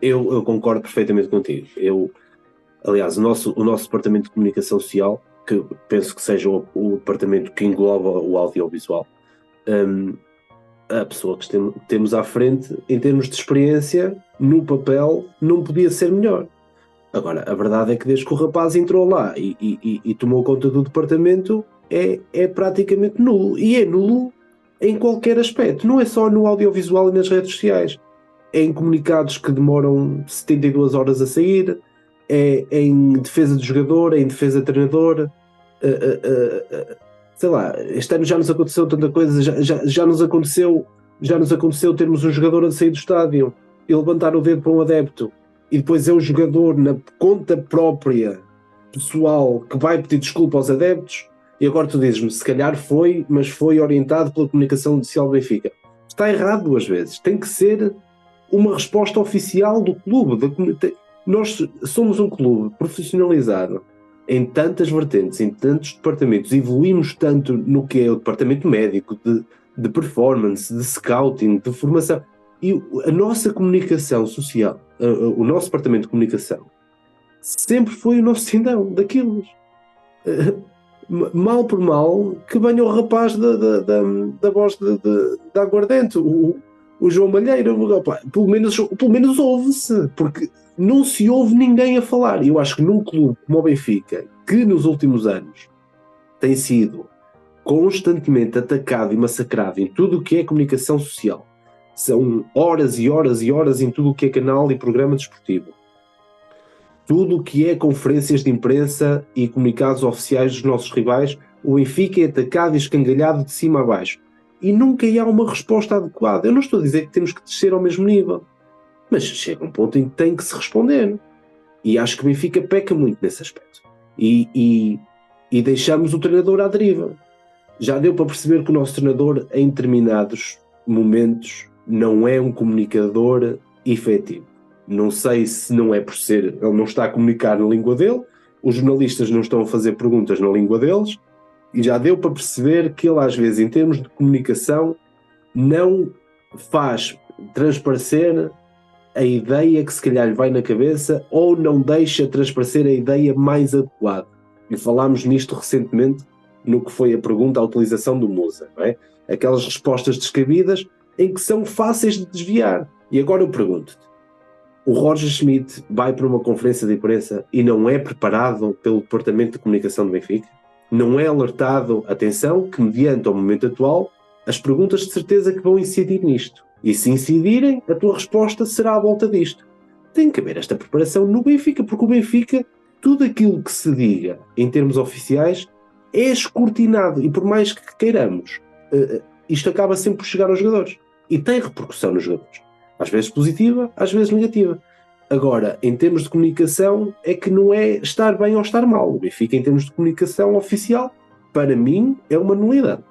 Eu concordo perfeitamente contigo. Aliás, o nosso departamento de comunicação social, que penso que seja o departamento que engloba o audiovisual, a pessoa que temos à frente, em termos de experiência, no papel, não podia ser melhor. Agora, a verdade é que desde que o rapaz entrou lá e tomou conta do departamento, é praticamente nulo. E é nulo em qualquer aspecto. Não é só no audiovisual e nas redes sociais. É em comunicados que demoram 72 horas a sair, é em defesa do jogador, é em defesa do treinador. Sei lá, este ano já nos aconteceu tanta coisa, já nos aconteceu termos um jogador a sair do estádio e levantar o dedo para um adepto, e depois é o jogador na conta própria pessoal que vai pedir desculpa aos adeptos, e agora tu dizes-me, se calhar foi, mas foi orientado pela comunicação social do Benfica. Está errado 2 vezes. Tem que ser uma resposta oficial do clube. Nós somos um clube profissionalizado em tantas vertentes, em tantos departamentos, evoluímos tanto no que é o departamento médico, de performance, de scouting, de formação. E a nossa comunicação social, o nosso departamento de comunicação, sempre foi o nosso sindão daquilo. Mal por mal, que venha o rapaz da voz da aguardente, o João Malheiro. Opa, pelo menos ouve-se, porque não se ouve ninguém a falar. Eu acho que num clube como o Benfica, que nos últimos anos tem sido constantemente atacado e massacrado em tudo o que é comunicação social, são horas e horas e horas em tudo o que é canal e programa desportivo, tudo o que é conferências de imprensa e comunicados oficiais dos nossos rivais, o Benfica é atacado e escangalhado de cima a baixo. E nunca há uma resposta adequada. Eu não estou a dizer que temos que descer ao mesmo nível, mas chega um ponto em que tem que se responder. E acho que o Benfica peca muito nesse aspecto. E deixamos o treinador à deriva. Já deu para perceber que o nosso treinador, em determinados momentos, não é um comunicador efetivo. Não sei se não é por ser, ele não está a comunicar na língua dele, os jornalistas não estão a fazer perguntas na língua deles, e já deu para perceber que ele, às vezes, em termos de comunicação, não faz transparecer a ideia que se calhar lhe vai na cabeça, ou não deixa transparecer a ideia mais adequada. E falámos nisto recentemente no que foi a pergunta à utilização do Musa, não é? Aquelas respostas descabidas em que são fáceis de desviar. E agora eu pergunto-te, o Roger Schmidt vai para uma conferência de imprensa e não é preparado pelo Departamento de Comunicação do Benfica? Não é alertado, atenção, que mediante o momento atual, as perguntas de certeza que vão incidir nisto. E se incidirem, a tua resposta será à volta disto. Tem que haver esta preparação no Benfica, porque o Benfica, tudo aquilo que se diga em termos oficiais, é escrutinado. E por mais que queiramos, isto acaba sempre por chegar aos jogadores. E tem repercussão nos jogadores. Às vezes positiva, às vezes negativa. Agora, em termos de comunicação, é que não é estar bem ou estar mal. O Benfica, em termos de comunicação oficial, para mim, é uma nulidade.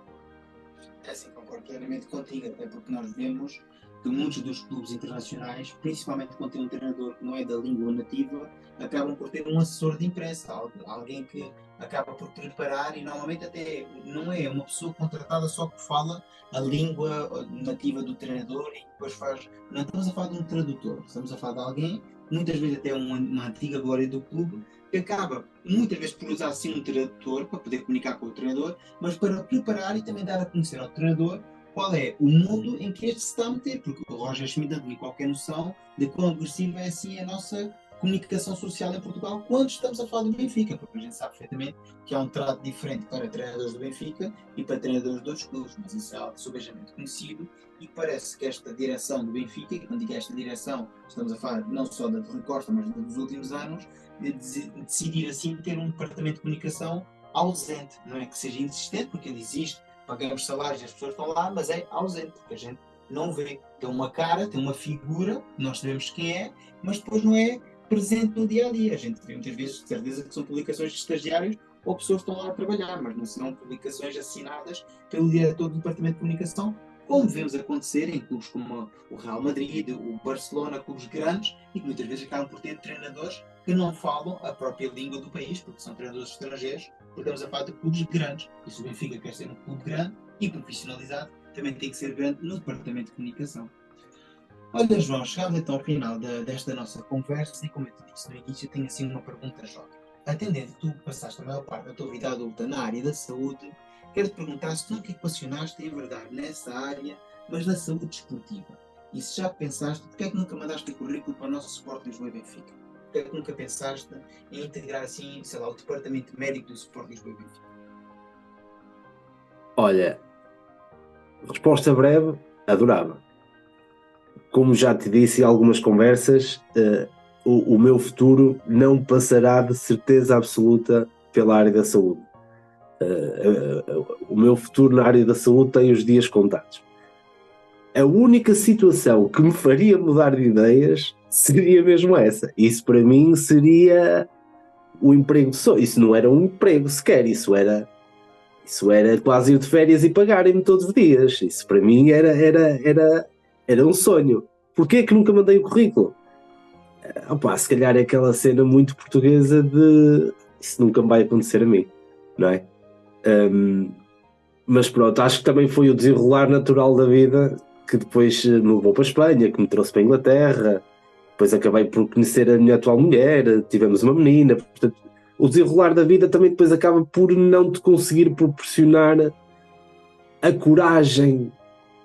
É assim, concordo plenamente contigo, até porque nós vemos que muitos dos clubes internacionais, principalmente quando tem um treinador que não é da língua nativa, acabam por ter um assessor de imprensa, alguém que acaba por preparar, e normalmente até não é uma pessoa contratada só que fala a língua nativa do treinador e depois faz. Não estamos a falar de um tradutor, estamos a falar de alguém, muitas vezes até uma antiga glória do clube, que acaba muitas vezes por usar sim um tradutor para poder comunicar com o treinador, mas para preparar e também dar a conhecer ao treinador qual é o mundo em que este se está a meter, porque o Roger Schmidt não tem qualquer noção de quão agressiva é assim a nossa comunicação social em Portugal quando estamos a falar do Benfica, porque a gente sabe perfeitamente que há um trato diferente para treinadores do Benfica e para treinadores de outros clubes, mas isso é algo subejamente conhecido e parece que esta direção do Benfica, e quando digo esta direção, estamos a falar não só da de Rui Costa, mas dos últimos anos, de decidir assim ter um departamento de comunicação ausente, não é que seja inexistente, porque ele existe, pagamos salários e as pessoas estão lá, mas é ausente, porque a gente não vê. Tem uma cara, tem uma figura, nós sabemos quem é, mas depois não é presente no dia-a-dia. A gente vê muitas vezes, de certeza, que são publicações de estagiários ou pessoas que estão lá a trabalhar, mas não são publicações assinadas pelo diretor do Departamento de Comunicação, como vemos acontecer em clubes como o Real Madrid, o Barcelona, clubes grandes, e que muitas vezes acabam por ter treinadores que não falam a própria língua do país, porque são treinadores estrangeiros, porque estamos a falar de clubes grandes. E se o Benfica quer ser um clube grande e profissionalizado, também tem que ser grande no departamento de comunicação. Olha, João, chegamos então ao final desta nossa conversa e, como eu te disse no início, tenho assim uma pergunta jovem. Atendendo que tu passaste a maior parte da tua vida adulta na área da saúde, quero-te perguntar se tu nunca equacionaste em verdade nessa área, mas na saúde desportiva. E se já pensaste, porque é que nunca mandaste o currículo para o nosso Sport Lisboa e Benfica? Porque é que nunca pensaste em integrar assim, sei lá, o departamento médico do Sport Lisboa e Benfica? Olha, resposta breve, adorava. Como já te disse em algumas conversas, o meu futuro não passará de certeza absoluta pela área da saúde. O meu futuro na área da saúde tem os dias contados. A única situação que me faria mudar de ideias seria mesmo essa. Isso para mim seria o emprego de sonho. Isso não era um emprego sequer, isso era quase ir de férias e pagarem-me todos os dias. Isso para mim era um sonho. Porquê que nunca mandei o currículo? Se calhar é aquela cena muito portuguesa de isso nunca me vai acontecer a mim, não é? Mas pronto, acho que também foi o desenrolar natural da vida que depois me levou para a Espanha, que me trouxe para a Inglaterra, depois acabei por conhecer a minha atual mulher, tivemos uma menina, portanto, o desenrolar da vida também depois acaba por não te conseguir proporcionar a coragem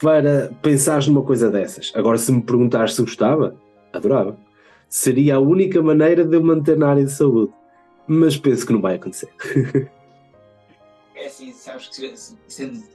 para pensares numa coisa dessas. Agora, se me perguntares se gostava, adorava. Seria a única maneira de eu manter na área de saúde, mas penso que não vai acontecer. É assim, sabes que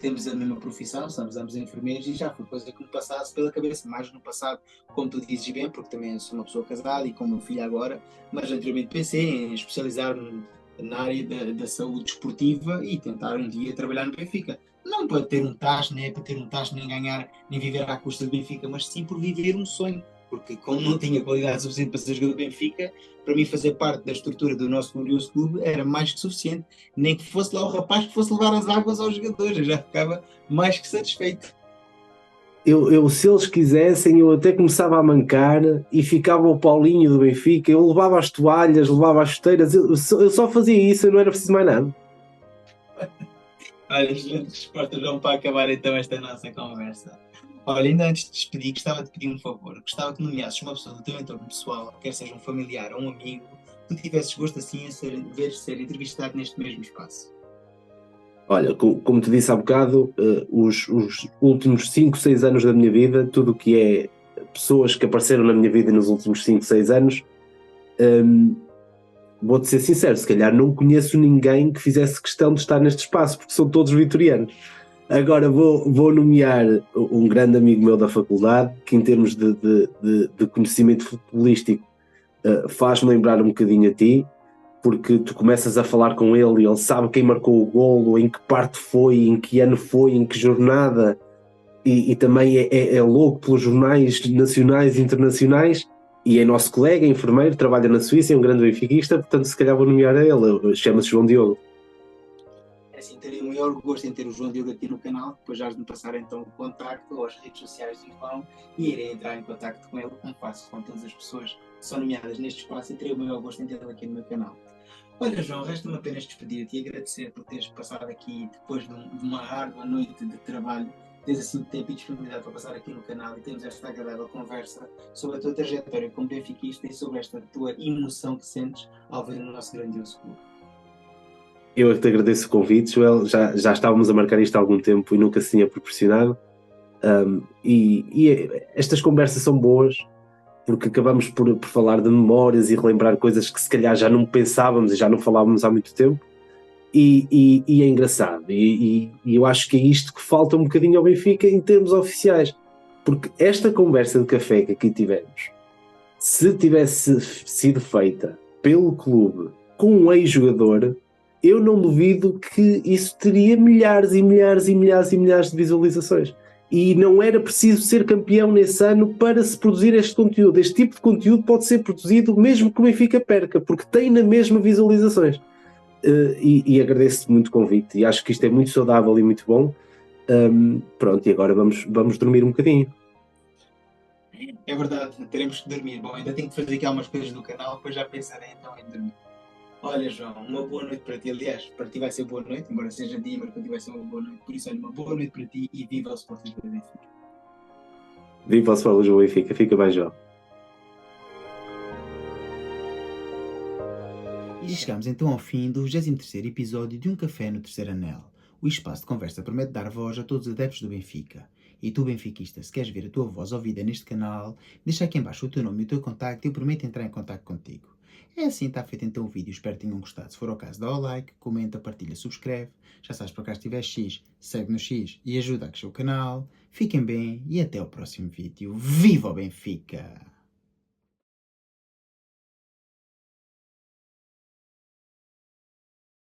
temos a mesma profissão, somos ambos enfermeiros e já foi coisa que me passasse pela cabeça, mais no passado, como tu dizes bem, porque também sou uma pessoa casada e com uma filha agora, mas anteriormente pensei em especializar-me na área da saúde desportiva e tentar um dia trabalhar no Benfica. Não para ter um tacho, nem para ter um tacho, nem ganhar, nem viver à custa do Benfica, mas sim por viver um sonho. Porque como não tinha qualidade suficiente para ser jogador do Benfica, para mim fazer parte da estrutura do nosso glorioso clube era mais que suficiente. Nem que fosse lá o rapaz que fosse levar as águas aos jogadores, eu já ficava mais que satisfeito. Se eles quisessem, eu até começava a mancar e ficava o Paulinho do Benfica, eu levava as toalhas, levava as chuteiras, eu só fazia isso, eu não era preciso mais nada. Olha, excelente resposta, João, para acabar então esta nossa conversa. Olha, ainda antes de despedir, gostava de pedir um favor. Gostava que nomeasses uma pessoa do teu entorno pessoal, quer seja um familiar ou um amigo, que tivesses gosto assim em ser entrevistado neste mesmo espaço. Olha, como te disse há bocado, os últimos 5, 6 anos da minha vida, tudo o que é pessoas que apareceram na minha vida nos últimos 5, 6 anos, vou-te ser sincero, se calhar não conheço ninguém que fizesse questão de estar neste espaço, porque são todos vitorianos. Agora vou nomear um grande amigo meu da faculdade, que em termos de conhecimento futebolístico faz-me lembrar um bocadinho a ti, porque tu começas a falar com ele e ele sabe quem marcou o golo, em que parte foi, em que ano foi, em que jornada, e também é louco pelos jornais nacionais e internacionais, e é nosso colega, é enfermeiro, trabalha na Suíça, é um grande benfiquista, portanto se calhar vou nomear a ele, chama-se João Diogo. Assim, teria o maior gosto em ter o João Diogo aqui no canal, depois já de me passar então o contacto ou as redes sociais do João e irei entrar em contacto com ele, como faço com todas as pessoas que são nomeadas neste espaço, e teria o maior gosto em tê-lo aqui no meu canal. Olha, João, resta-me apenas despedir-te e agradecer por teres passado aqui, depois de uma árdua noite de trabalho, teres assim tempo e disponibilidade para passar aqui no canal e termos esta agradável conversa sobre a tua trajetória como benfiquista e sobre esta tua emoção que sentes ao ver o nosso grandioso clube. Eu te agradeço o convite, Joel. Já estávamos a marcar isto há algum tempo e nunca se tinha proporcionado. E estas conversas são boas porque acabamos por falar de memórias e relembrar coisas que se calhar já não pensávamos e já não falávamos há muito tempo. E é engraçado. E eu acho que é isto que falta um bocadinho ao Benfica em termos oficiais. Porque esta conversa de café que aqui tivemos, se tivesse sido feita pelo clube com um ex-jogador, eu não duvido que isso teria milhares e milhares e milhares e milhares de visualizações. E não era preciso ser campeão nesse ano para se produzir este conteúdo. Este tipo de conteúdo pode ser produzido mesmo que o Benfica perca, porque tem na mesma visualizações. E agradeço-te muito o convite. E acho que isto é muito saudável e muito bom. Pronto, e agora vamos dormir um bocadinho. É verdade, teremos que dormir. Bom, ainda tenho que fazer aqui algumas coisas no canal, depois já pensarei então em dormir. Olha, João, uma boa noite para ti. Aliás, para ti vai ser boa noite, embora seja dia, mas para ti vai ser uma boa noite. Por isso, olha, uma boa noite para ti e viva o Sporting do Benfica. Viva o Sport Lisboa e fica bem, João. E chegamos então ao fim do 23º episódio de Um Café no Terceiro Anel. O espaço de conversa promete dar voz a todos os adeptos do Benfica. E tu, benfiquista, se queres ver a tua voz ouvida neste canal, deixa aqui em baixo o teu nome e o teu contacto e eu prometo entrar em contacto contigo. É assim, está feito então o vídeo, espero que tenham gostado. Se for o caso, dá o like, comenta, partilha, subscreve. Já sabes, para cá se tiver X, segue no X e ajuda a crescer o canal. Fiquem bem e até ao próximo vídeo. Viva o Benfica!